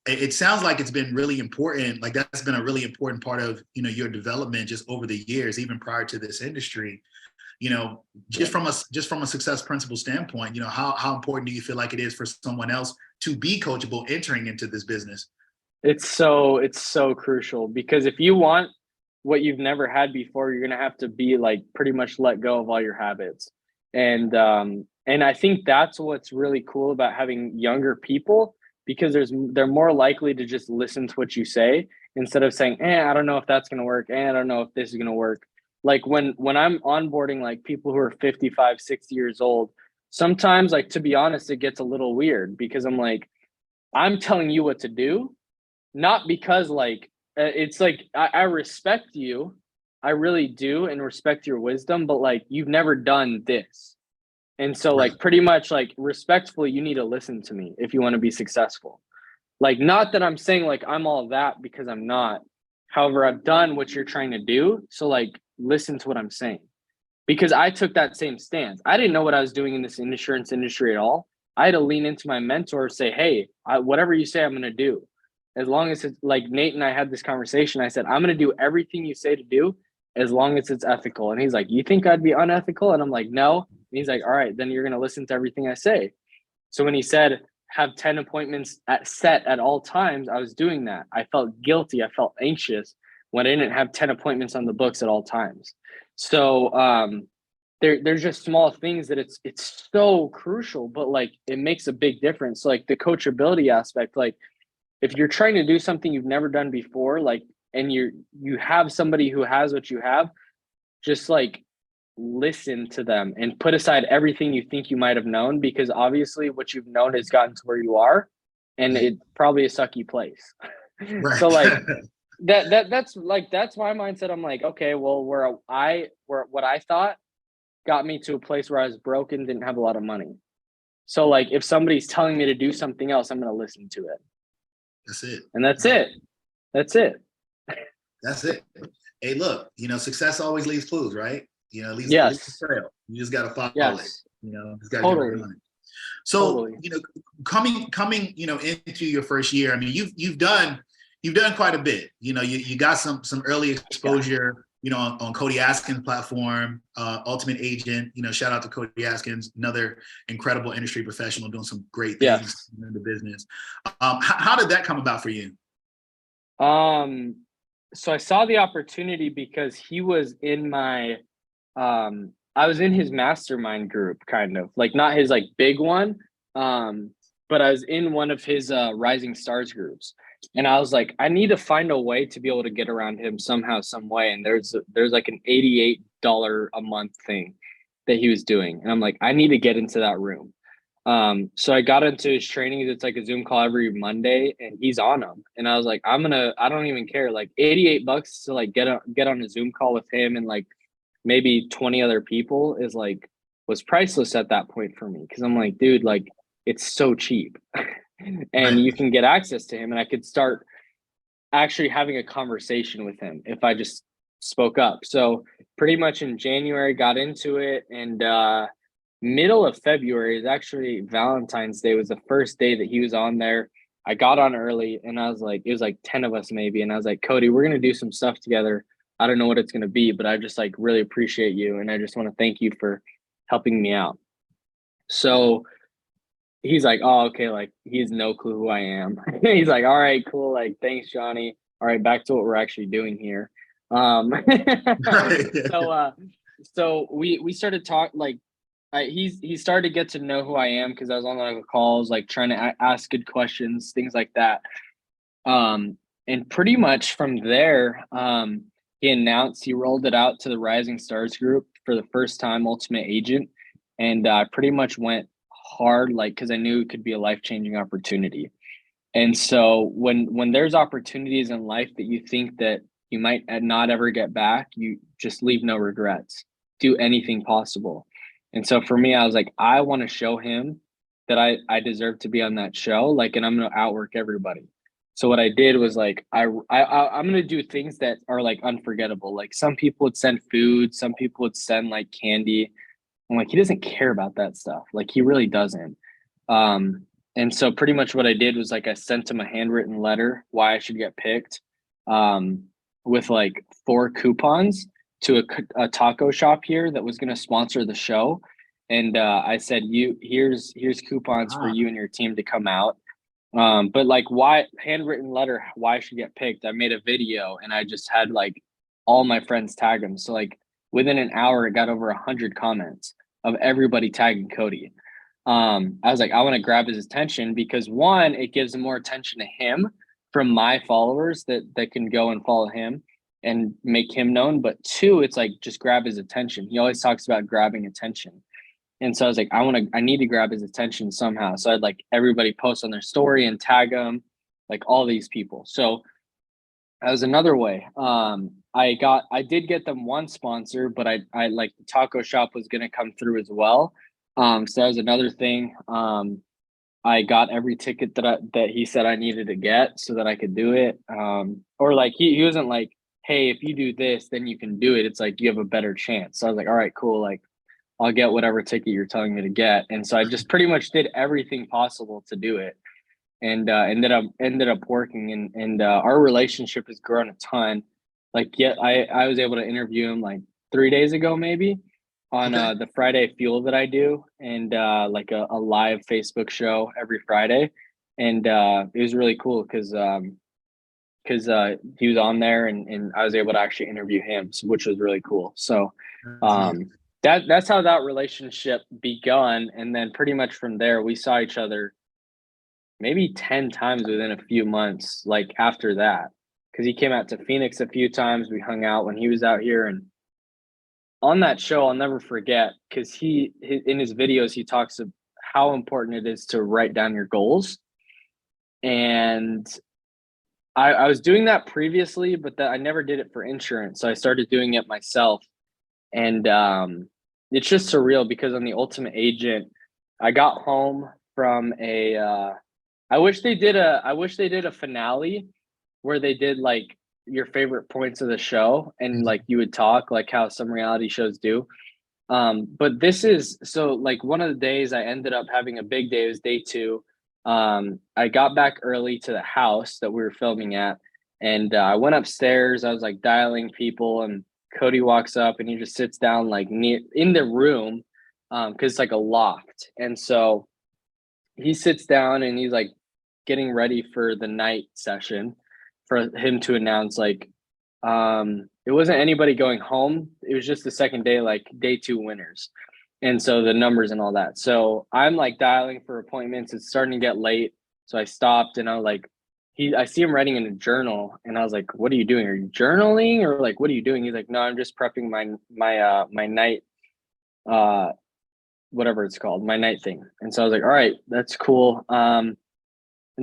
It sounds like it's been really important. Like that's been a really important part of, you know, your development just over the years, even prior to this industry. You know, just from a success principle standpoint, you know, how important do you feel like it is for someone else to be coachable entering into this business? It's so crucial, because if you want what you've never had before, you're gonna have to be like pretty much let go of all your habits. And I think that's what's really cool about having younger people, because they're more likely to just listen to what you say instead of saying, I don't know if that's going to work. I don't know if this is going to work. Like when I'm onboarding like people who are 55, 60 years old, sometimes like, to be honest, it gets a little weird, because I'm like, I'm telling you what to do, not because like, it's like, I respect you, I really do and respect your wisdom, but like you've never done this. And so Right. like pretty much like respectfully, you need to listen to me if you want to be successful. Like not that I'm saying like I'm all that because I'm not. However, I've done what you're trying to do. So like listen to what I'm saying. Because I took that same stance. I didn't know what I was doing in this insurance industry at all. I had to lean into my mentor, say, hey, whatever you say, I'm going to do. As long as it's like Nate and I had this conversation, I said, I'm going to do everything you say to do as long as it's ethical. And he's like, you think I'd be unethical? And I'm like, no. And he's like, all right, then you're going to listen to everything I say. So when he said, have 10 appointments set at all times, I was doing that. I felt guilty. I felt anxious when I didn't have 10 appointments on the books at all times. So there's just small things that it's so crucial, but like it makes a big difference. Like the coachability aspect, like if you're trying to do something you've never done before, like and you have somebody who has what you have, just like listen to them and put aside everything you think you might have known, because obviously what you've known has gotten to where you are, and it's probably a sucky place. Right. So like that's my mindset. I'm like, okay, well, where what I thought got me to a place where I was broken, didn't have a lot of money. So like if somebody's telling me to do something else, I'm going to listen to it. That's it. And that's it. That's it. That's it. Hey, look, success always leaves clues, right? Leaves a trail. You just got to follow it. Just got to get right on it. So, coming, into your first year, I mean, you've done quite a bit. You got some early exposure, on Cody Askin's platform, Ultimate Agent. Shout out to Cody Askins, another incredible industry professional doing some great things in the business. How did that come about for you? So I saw the opportunity because he was in my, I was in his mastermind group, kind of like not his like big one, but I was in one of his Rising Stars groups, and I was like, I need to find a way to be able to get around him somehow, some way. And there's like an $88 a month thing that he was doing, and I'm like, I need to get into that room. So I got into his trainings. It's like a Zoom call every Monday, and he's on them. And I was like, I don't even care. Like $88 to like get on a Zoom call with him and like maybe 20 other people was priceless at that point for me. Cause I'm like, dude, like it's so cheap and you can get access to him, and I could start actually having a conversation with him if I just spoke up. So pretty much in January, got into it, and, middle of February is actually Valentine's Day was the first day that he was on there. I got on early, and I was like, it was like 10 of us maybe. And I was like, Cody, we're going to do some stuff together. I don't know what it's going to be, but I just like really appreciate you. And I just want to thank you for helping me out. So he's like, oh, okay. Like he has no clue who I am. He's like, all right, cool. Like, thanks, Johnny. All right. Back to what we're actually doing here. So we started talking like, he started to get to know who I am because I was on like calls, like trying to ask good questions, things like that. And pretty much from there, he rolled it out to the Rising Stars group for the first time, Ultimate Agent. And I pretty much went hard, like, because I knew it could be a life-changing opportunity. And so when there's opportunities in life that you think that you might not ever get back, you just leave no regrets. Do anything possible. And so for me, I was like, I want to show him that I deserve to be on that show. Like, and I'm going to outwork everybody. So what I did was like, I'm going to do things that are like unforgettable. Like some people would send food. Some people would send like candy. I'm like, he doesn't care about that stuff. Like he really doesn't. And so pretty much what I did was like, I sent him a handwritten letter, why I should get picked, with like 4 coupons to a taco shop here that was going to sponsor the show. And I said, here's coupons for you and your team to come out. But like why handwritten letter, why I should get picked. I made a video and I just had like all my friends tag them. So like within an hour, it got over 100 comments of everybody tagging Cody. I was like, I want to grab his attention because 1, it gives more attention to him from my followers that can go and follow him and make him known. But 2, it's like, just grab his attention. He always talks about grabbing attention. And so I was like, I need to grab his attention somehow. So I'd like everybody post on their story and tag them, like all these people. So That was another way. I did get them one sponsor, but I like the taco shop was gonna come through as well. So that was another thing. I got every ticket that he said I needed to get so that I could do it. Or like he wasn't like, hey, if you do this, then you can do it. It's like you have a better chance. So I was like, all right, cool. Like I'll get whatever ticket you're telling me to get. And so I just pretty much did everything possible to do it, and ended up working. And our relationship has grown a ton. Like, yeah, I was able to interview him like 3 days ago, maybe, on Okay. the Friday Fuel that I do, and like a live Facebook show every Friday. And it was really cool because he was on there, and I was able to actually interview him, which was really cool. So That's neat. um, that's how that relationship begun. And then pretty much from there, we saw each other maybe 10 times within a few months, like after that, because he came out to Phoenix a few times. We hung out when he was out here. And on that show, I'll never forget, because in his videos, he talks of how important it is to write down your goals. And I was doing that previously, but I never did it for insurance. So I started doing it myself. And it's just surreal because on the Ultimate Agent, I got home from I wish they did a finale where they did like your favorite points of the show, and like you would talk like how some reality shows do. But this is so, like, one of the days I ended up having a big day. It was day 2. I got back early to the house that we were filming at, and I went upstairs. I was like dialing people, and Cody walks up and he just sits down like near in the room, because it's like a loft. And so he sits down and he's like getting ready for the night session for him to announce, like, it wasn't anybody going home. It was just the second day, like day 2 winners. And so the numbers and all that. So I'm like dialing for appointments. It's starting to get late. So I stopped and I was like, I see him writing in a journal, and I was like, what are you doing? Are you journaling, or like, what are you doing? He's like, no, I'm just prepping my night, uh, whatever it's called, my night thing. And so I was like, all right, that's cool. And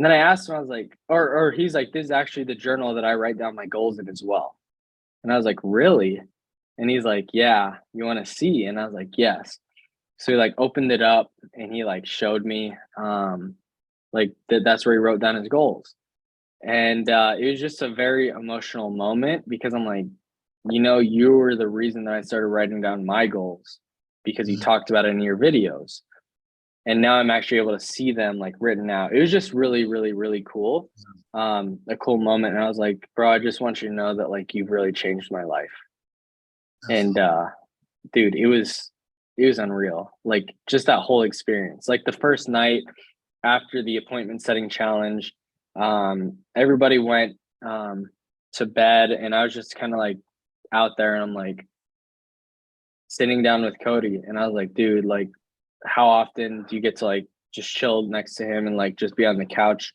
then I asked him, I was like, or he's like, this is actually the journal that I write down my goals in as well. And I was like, really? And he's like, yeah, you want to see? And I was like, yes. So he like opened it up and he like showed me, like that's where he wrote down his goals. And it was just a very emotional moment, because I'm like, you were the reason that I started writing down my goals, because you Mhm. talked about it in your videos. And now I'm actually able to see them like written out. It was just really, really, really cool. A cool moment. And I was like, bro, I just want you to know that like you've really changed my life. And Absolutely. dude, it was unreal. Like, just that whole experience. Like the first night after the appointment setting challenge, everybody went to bed, and I was just kind of like out there, and I'm like sitting down with Cody, and I was like, dude, like, how often do you get to like just chill next to him and like just be on the couch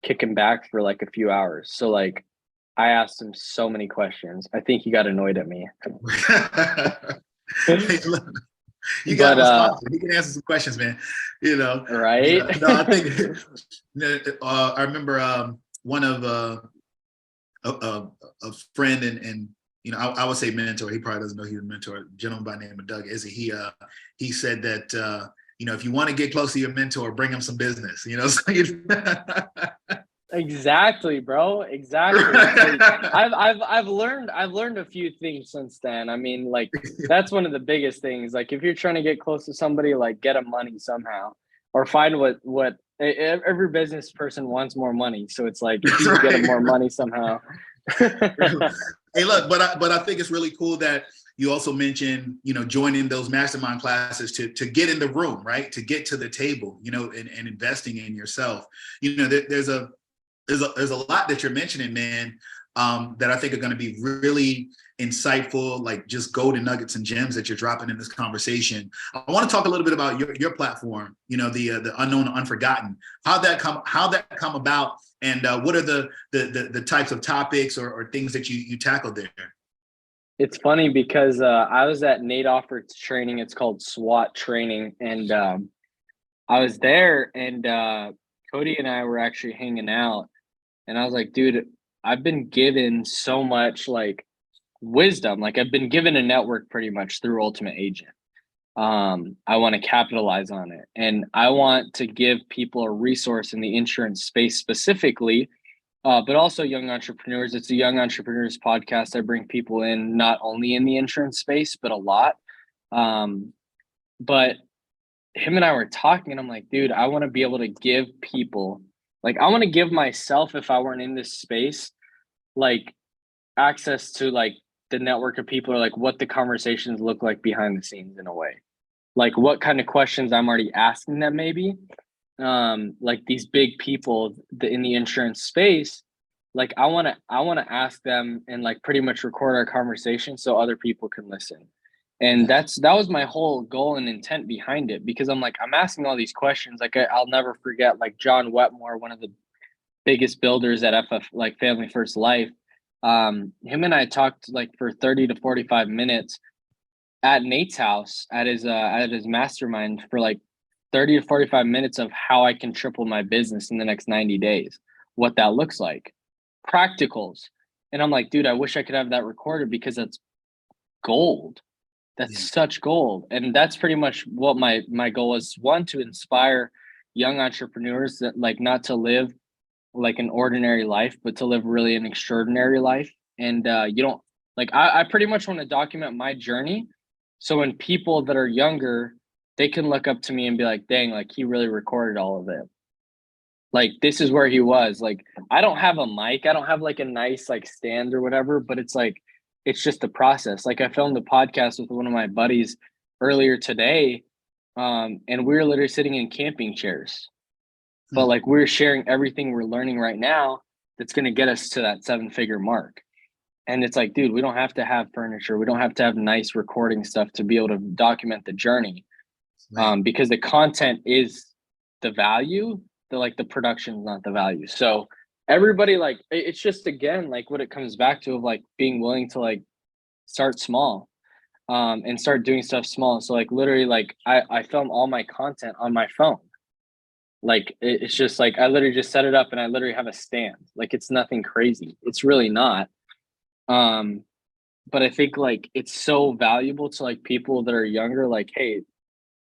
kicking back for like a few hours? So like I asked him so many questions. I think he got annoyed at me. Hey, look, you got But him a sponsor. He can answer some questions, man. right. I think I remember one of a friend and I would say mentor. He probably doesn't know he's a mentor. A gentleman by the name of Doug Izzy. He said that if you want to get close to your mentor, bring him some business. So Exactly, bro. Exactly. Like, I've learned a few things since then. I mean, like, that's one of the biggest things. Like, if you're trying to get close to somebody, like, get them money somehow, or find what every business person wants: more money. So it's like, if That's you can get them more right. money somehow. Hey, look, but I think it's really cool that you also mentioned, joining those mastermind classes to get in the room, right? To get to the table, and investing in yourself. There's a lot that you're mentioning, man, that I think are going to be really insightful, like just golden nuggets and gems that you're dropping in this conversation. I want to talk a little bit about your platform, the Unknown Unforgotten. How'd that come about, and what are the types of topics or things that you tackle there? It's funny because I was at Nate Offert's training. It's called SWAT training, and I was there, and Cody and I were actually hanging out. And I was like, dude, I've been given so much like wisdom. Like I've been given a network pretty much through Ultimate Agent. I want to capitalize on it, and I want to give people a resource in the insurance space specifically, but also young entrepreneurs. It's a young entrepreneurs podcast. I bring people in not only in the insurance space, but a lot. But him and I were talking, and I'm like, dude, I want to be able to give people, like, I want to give myself, if I weren't in this space, like access to like the network of people, or like what the conversations look like behind the scenes in a way, like what kind of questions I'm already asking them, maybe like these big people in the insurance space, like I want to ask them and like pretty much record our conversation so other people can listen. And that was my whole goal and intent behind it, because I'm like, I'm asking all these questions. Like I'll never forget, like John Wetmore, one of the biggest builders at FF, like Family First Life. Him and I talked like for 30 to 45 minutes at Nate's house at his mastermind for like 30 to 45 minutes of how I can triple my business in the next 90 days, what that looks like, practicals. And I'm like, dude, I wish I could have that recorded, because that's gold. That's such gold. And that's pretty much what my goal is. One, to inspire young entrepreneurs that like not to live like an ordinary life, but to live really an extraordinary life. And you don't like I pretty much want to document my journey. So when people that are younger, they can look up to me and be like, dang, like he really recorded all of it. Like this is where he was. Like I don't have a mic, I don't have like a nice like stand or whatever, but it's like it's just a process. Like I filmed a podcast with one of my buddies earlier today, and we were literally sitting in camping chairs, but like we're sharing everything we're learning right now that's going to get us to that 7-figure mark. And it's like, dude, we don't have to have furniture, we don't have to have nice recording stuff to be able to document the journey, because the content is the value, the production is not the value. So everybody, like it's just, again, like what it comes back to, of like being willing to like start small, and start doing stuff small. So like literally, like I film all my content on my phone. Like it's just like I literally just set it up and I literally have a stand. Like it's nothing crazy, it's really not. But I think like it's so valuable to like people that are younger, like, hey,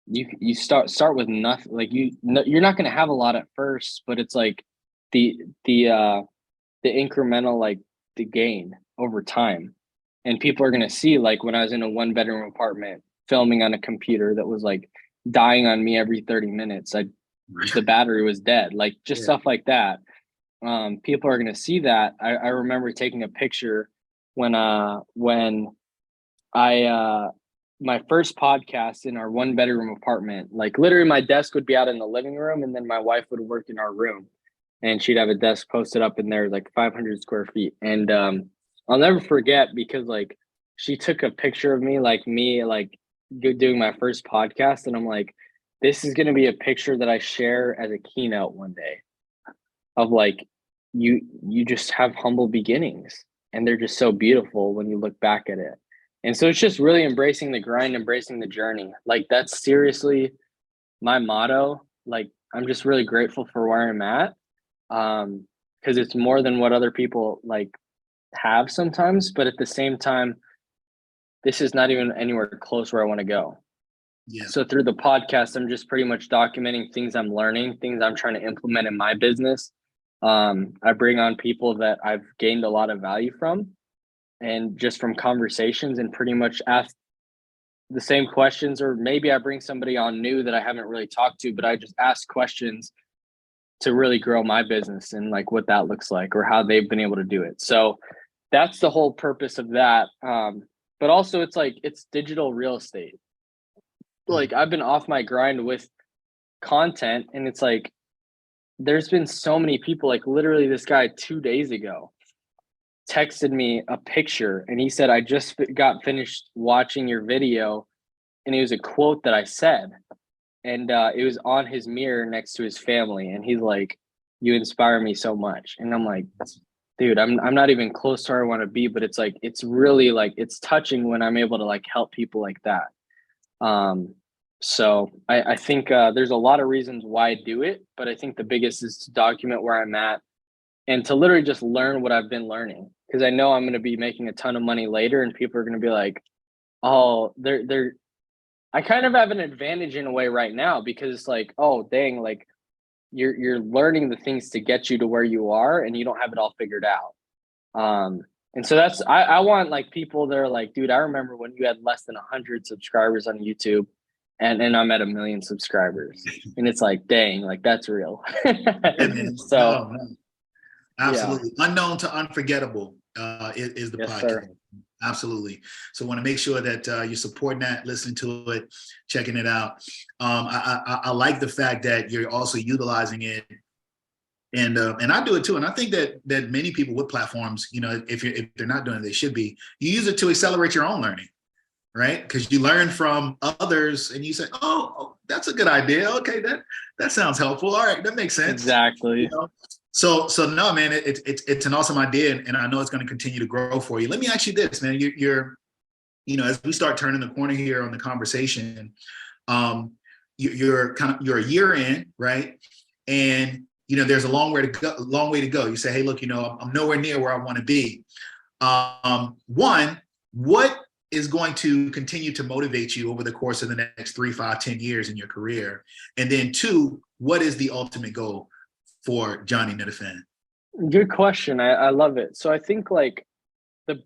you start with nothing. Like you're not going to have a lot at first, but it's like the the incremental, like the gain over time. And people are going to see, like when I was in a 1-bedroom apartment filming on a computer that was like dying on me every 30 minutes, the battery was dead, like just stuff like that. People are going to see that. I remember taking a picture when I my first podcast in our 1-bedroom apartment. Like literally my desk would be out in the living room, and then my wife would work in our room, and she'd have a desk posted up in there, like 500 square feet. And I'll never forget, because like she took a picture of me like doing my first podcast, and I'm like, this is going to be a picture that I share as a keynote one day, of like you just have humble beginnings, and they're just so beautiful when you look back at it. And so it's just really embracing the grind, embracing the journey. Like that's seriously my motto. Like I'm just really grateful for where I'm at, because it's more than what other people like have sometimes, but at the same time, this is not even anywhere close where I want to go. So through the podcast, I'm just pretty much documenting things I'm learning, things I'm trying to implement in my business. I bring on people that I've gained a lot of value from, and just from conversations, and pretty much ask the same questions, or maybe I bring somebody on new that I haven't really talked to, but I just ask questions to really grow my business and like what that looks like, or how they've been able to do it. So that's the whole purpose of that. But also it's like, it's digital real estate. Like I've been off my grind with content, and it's like, there's been so many people, like literally this guy 2 days ago texted me a picture, and he said, I just got finished watching your video, and it was a quote that I said, and it was on his mirror next to his family, and he's like, you inspire me so much. And I'm like, dude, I'm not even close to where I want to be, but it's like, it's really like, it's touching when I'm able to like help people like that. So I think there's a lot of reasons why I do it, but I think the biggest is to document where I'm at, and to literally just learn what I've been learning, because I know I'm going to be making a ton of money later, and people are going to be like, oh, they're I kind of have an advantage in a way right now, because it's like, oh dang, like you're learning the things to get you to where you are, and you don't have it all figured out. And so that's, I want like people that are like, dude, I remember when you had less than 100 subscribers on YouTube, and I'm at 1 million subscribers, and it's like, dang, like that's real. Yeah, man. So No, no. yeah, Absolutely. Unknown to Unforgettable is the yes podcast. sir. Absolutely. So want to make sure that you're supporting that, listening to it, checking it out. I like the fact that you're also utilizing it, and I do it too. And I think that many people with platforms, you know, if they're not doing it, they should be. You use it to accelerate your own learning, right? Because you learn from others, and you say, "Oh, that's a good idea. Okay, that sounds helpful. All right, that makes sense." Exactly. You know? So no, man, it's an awesome idea, and I know it's going to continue to grow for you. Let me ask you this, man. You're you know, as we start turning the corner here on the conversation, you're a year in, right? And you know, there's a long way to go. You say, hey, look, you know, I'm nowhere near where I want to be. One, what is going to continue to motivate you over the course of the next 3, 5, 10 years in your career? And then two, what is the ultimate goal for Johnny Nitafan? Good question. I love it. So I think like the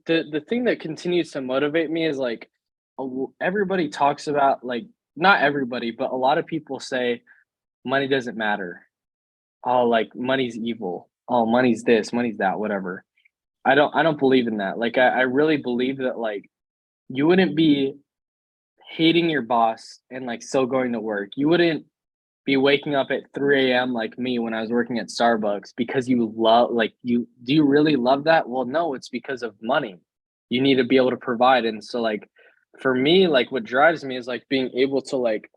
the thing that continues to motivate me is like, everybody talks about, like, not everybody, but a lot of people say money doesn't matter. Oh, like money's evil. Oh, money's this, money's that, whatever. I don't believe in that. Like I really believe that like you wouldn't be hating your boss and like still going to work. You wouldn't be waking up at 3 a.m. like me when I was working at Starbucks because you love, like, you do you really love that? Well, no, it's because of money. You need to be able to provide. And so like for me, like what drives me is like being able to like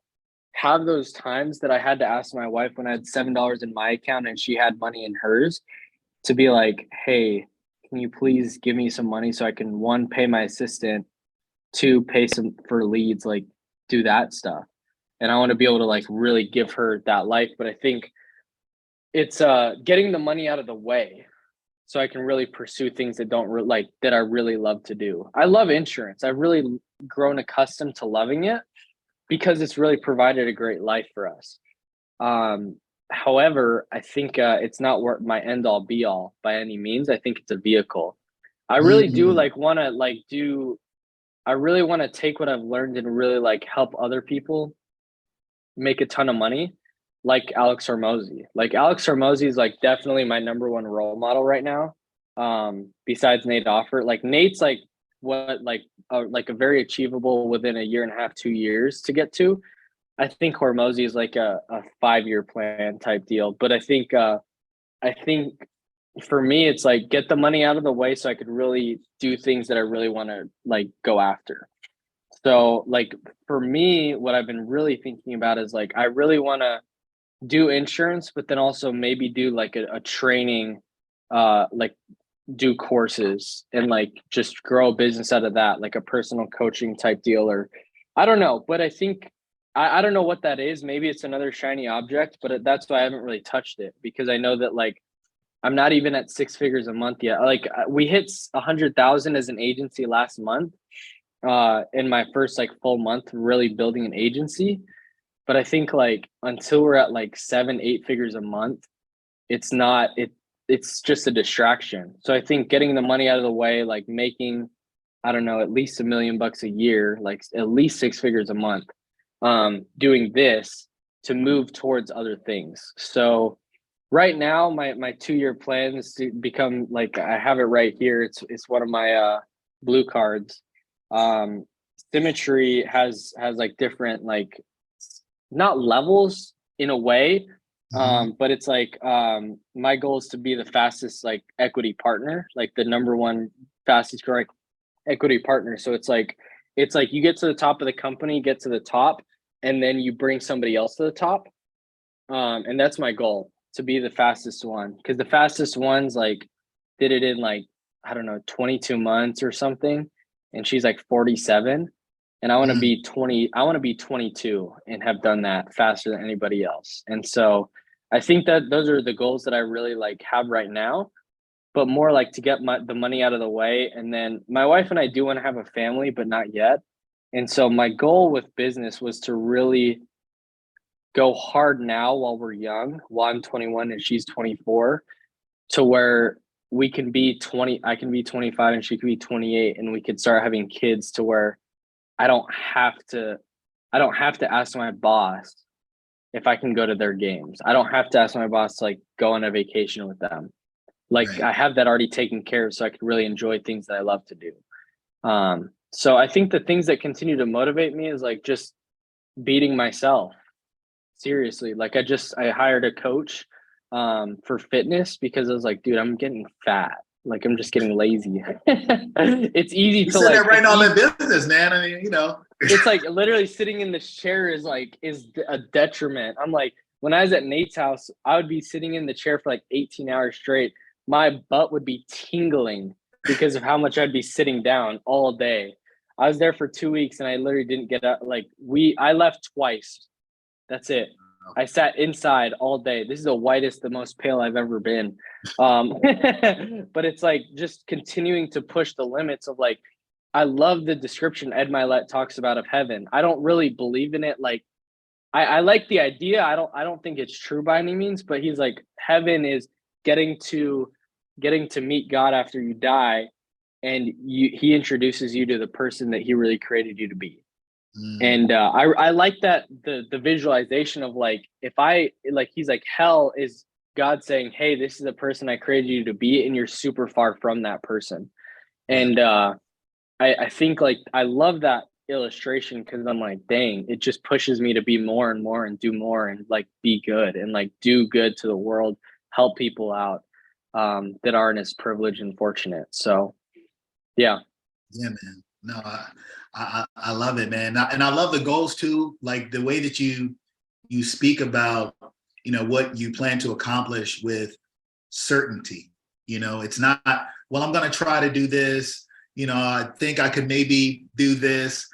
have those times that I had to ask my wife when I had $7 in my account and she had money in hers, to be like, hey, can you please give me some money so I can, one, pay my assistant, two, pay some for leads, like do that stuff. And I want to be able to like really give her that life. But I think it's getting the money out of the way so I can really pursue things that don't like that I really love to do. I love insurance. I've really grown accustomed to loving it because it's really provided a great life for us. However, I think it's not my end all be all by any means. I think it's a vehicle. I really do Mm-hmm. like want to like do. I really want to take what I've learned and really like help other people make a ton of money, like Alex Hormozy. Like Alex Hormozy is like definitely my number one role model right now. Besides Nate Offer, like Nate's like what like a very achievable within a year and a half, 2 years to get to. I think Hormozy is like a 5 year plan type deal. But I think for me it's like get the money out of the way so I could really do things that I really want to like go after. So like for me, what I've been really thinking about is like I really want to do insurance, but then also maybe do like a training, like do courses and like just grow a business out of that, like a personal coaching type deal, or I don't know. But I think I don't know what that is. Maybe it's another shiny object, but that's why I haven't really touched it, because I know that like I'm not even at 6 figures a month yet. Like we hit 100,000 as an agency last month, in my first like full month really building an agency. But I think like until we're at like 7, 8 figures a month, it's not it's just a distraction. So I think getting the money out of the way, like making, I don't know, at least $1 million a year, like at least 6 figures a month, doing this to move towards other things. So right now my 2 year plan is to become, like, I have it right here. It's one of my blue cards. um Symmetry has like different, like, not levels in a way, Mm-hmm. but it's like my goal is to be the fastest like equity partner, like the number one fastest growing equity partner. So it's like you get to the top of the company, get to the top, and then you bring somebody else to the top. And that's my goal, to be the fastest one, because the fastest ones like did it in like, I don't know, 22 months or something, and she's like 47, and I want to be 22 and have done that faster than anybody else. And so I think that those are the goals that I really like have right now, but more like to get the money out of the way. And then my wife and I do want to have a family, but not yet. And so my goal with business was to really go hard now while we're young, while I'm 21 and she's 24, to where we can be 20, I can be 25 and she can be 28, and we could start having kids to where I don't have to I don't have to ask my boss if I can go to their games. I don't have to ask my boss to like go on a vacation with them. Like Right. I have that already taken care of, so I can really enjoy things that I love to do. So I think the things that continue to motivate me is like just beating myself. Seriously, like I hired a coach for fitness because I was like, dude, I'm getting fat. Like I'm just getting lazy. It's easy You to said like that right on the business, man. I mean, you know. it's like literally sitting in this chair is a detriment. I'm like, when I was at Nate's house, I would be sitting in the chair for like 18 hours straight. My butt would be tingling because of how much I'd be sitting down all day. I was there for 2 weeks and I literally didn't get up. I left twice. That's it. I sat inside all day. This is the whitest, the most pale I've ever been. But it's like just continuing to push the limits of like, I love the description Ed Milet talks about of heaven. I don't really believe in it. Like, I like the idea. I don't think it's true by any means, but he's like, heaven is getting to meet God after you die, and he introduces you to the person that he really created you to be. And I like that the visualization of like, if I like, he's like, hell is God saying, hey, this is the person I created you to be, and you're super far from that person. And I think like I love that illustration because I'm like, dang, it just pushes me to be more and more and do more and like be good and like do good to the world, help people out that aren't as privileged and fortunate. So yeah. Yeah, man. No, I love it, man. And I love the goals too, like the way that you speak about, you know, what you plan to accomplish with certainty. You know, it's not, well, I'm going to try to do this. You know, I think I could maybe do this.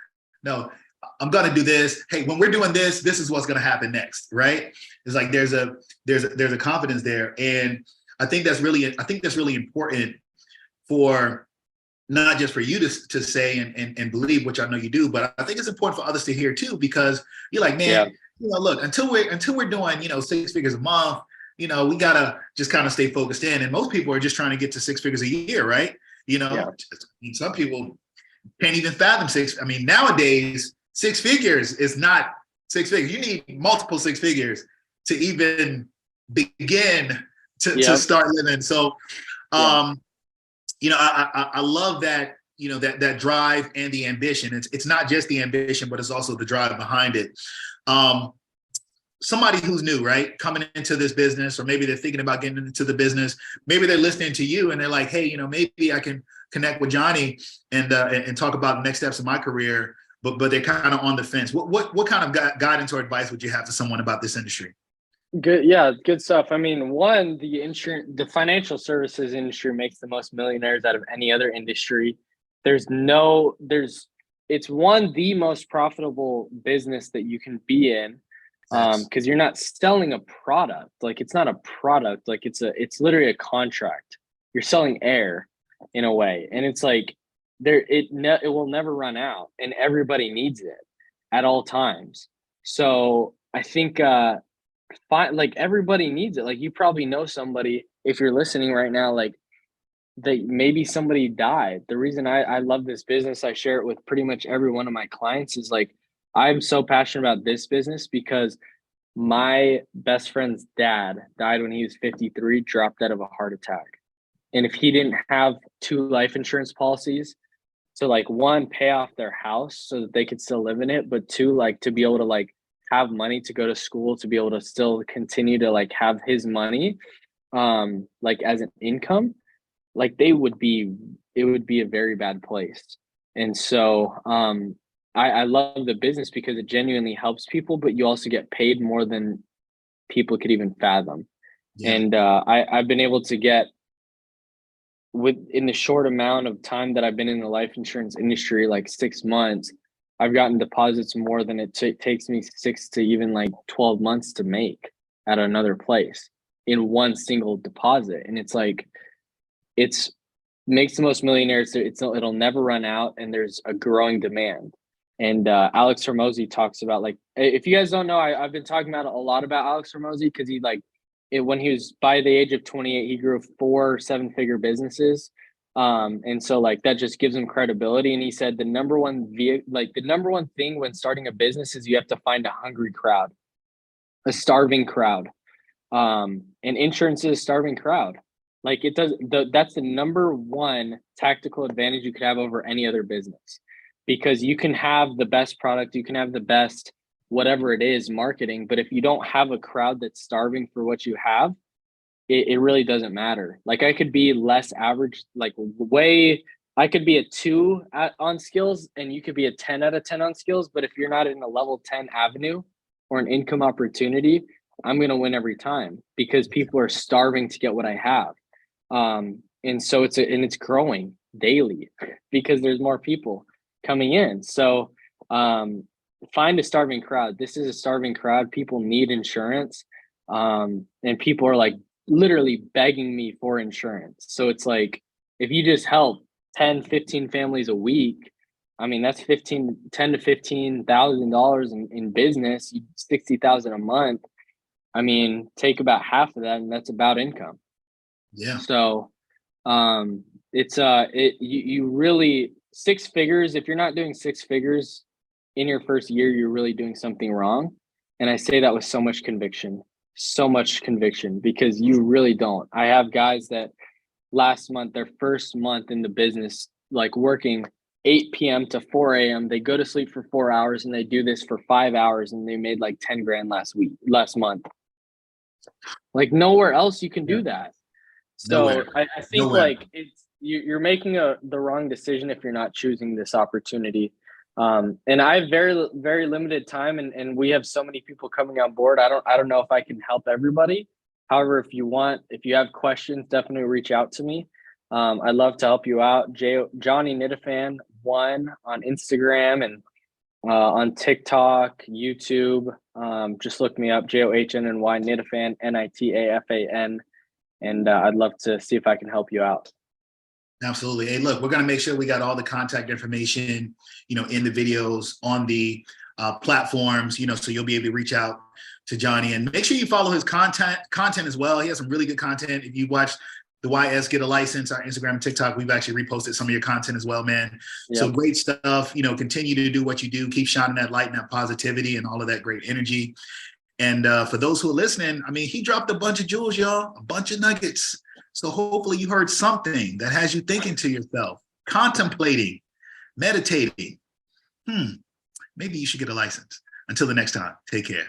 No, I'm going to do this. Hey, when we're doing this, this is what's going to happen next, right? It's like there's a confidence there, and I think that's really important for not just for you to say and believe, which I know you do, but I think it's important for others to hear too, because you're like, man, you know, look, until we're doing, you know, 6 figures a month, you know, we gotta just kind of stay focused in. And most people are just trying to get to 6 figures a year, right? You know, I mean, some people can't even fathom six. I mean, nowadays, 6 figures is not 6 figures. You need multiple 6 figures to even begin to start living. So, you know, I love that, you know, that drive and the ambition. It's not just the ambition, but it's also the drive behind it. Somebody who's new, right, coming into this business, or maybe they're thinking about getting into the business, maybe they're listening to you and they're like, hey, you know, maybe I can connect with Johnny and talk about the next steps of my career, but they're kind of on the fence. What kind of guidance or advice would you have to someone about this industry? Good. Yeah, good stuff. I mean, one, the financial services industry makes the most millionaires out of any other industry. It's the most profitable business that you can be in. Because you're not selling a product. Like it's not a product. Like it's literally a contract. You're selling air in a way. And it's like it will never run out, and everybody needs it at all times. So I think like everybody needs it. Like you probably know somebody, if you're listening right now, like that maybe somebody died. The reason I love this business, I share it with pretty much every one of my clients, is like I'm so passionate about this business because my best friend's dad died when he was 53, dropped dead of a heart attack. And if he didn't have 2 life insurance policies to like, 1, pay off their house so that they could still live in it, but 2, like to be able to like have money to go to school, to be able to still continue to like have his money like as an income, like it would be a very bad place. And so I love the business because it genuinely helps people, but you also get paid more than people could even fathom. And I've been able to get, in the short amount of time that I've been in the life insurance industry, like 6 months, I've gotten deposits more than it takes me 6 to even like 12 months to make. at another place in one single deposit. And it's like, it's makes the most millionaires. It'll never run out, and there's a growing demand. And Alex Hormozy talks about, like, if you guys don't know, I've been talking about a lot about Alex Hormozy because he when he was by the age of 28, he grew 4 7-figure businesses. And so like that just gives him credibility. And he said the number one thing when starting a business is you have to find a hungry crowd, a starving crowd. And insurance is a starving crowd. Like that's the number one tactical advantage you could have over any other business, because you can have the best product, you can have the best whatever it is marketing, but if you don't have a crowd that's starving for what you have, it really doesn't matter. Like I could be less average, I could be a 2 on skills and you could be a 10 out of 10 on skills, but if you're not in a level 10 avenue or an income opportunity, I'm going to win every time because people are starving to get what I have. And so it's growing daily because there's more people coming in. So find a starving crowd. This is a starving crowd. People need insurance. And people are like literally begging me for insurance. So it's like, if you just help 10, 15 families a week, I mean, that's $10,000 to $15,000 in business, 60,000 a month. I mean, take about half of that and that's about income. Yeah. So you really 6 figures. If you're not doing 6 figures in your first year, you're really doing something wrong. And I say that with so much conviction, because you really don't. I have guys that last month, their first month in the business, like working 8 p.m. to 4 a.m. They go to sleep for 4 hours and they do this for 5 hours and they made like 10 grand last month. Like nowhere else you can do that. So I think like you're making the wrong decision if you're not choosing this opportunity. And I have very, very limited time and we have so many people coming on board. I don't know if I can help everybody. However, if you have questions, definitely reach out to me. I'd love to help you out. Johnny Nitafan 1 on Instagram and on TikTok, YouTube. Just look me up, JOHNNY Nitafan, NITAFAN. And I'd love to see if I can help you out. Absolutely. Hey, look, we're going to make sure we got all the contact information, in the videos on the platforms, so you'll be able to reach out to Johnny and make sure you follow his content as well. He has some really good content. If you watch the YSGAL license, our Instagram and TikTok, we've actually reposted some of your content as well, man. Yep. So great stuff. Continue to do what you do. Keep shining that light and that positivity and all of that great energy. And for those who are listening, I mean, he dropped a bunch of jewels, y'all, a bunch of nuggets. So hopefully you heard something that has you thinking to yourself, contemplating, meditating. Maybe you should get a license. Until the next time, take care.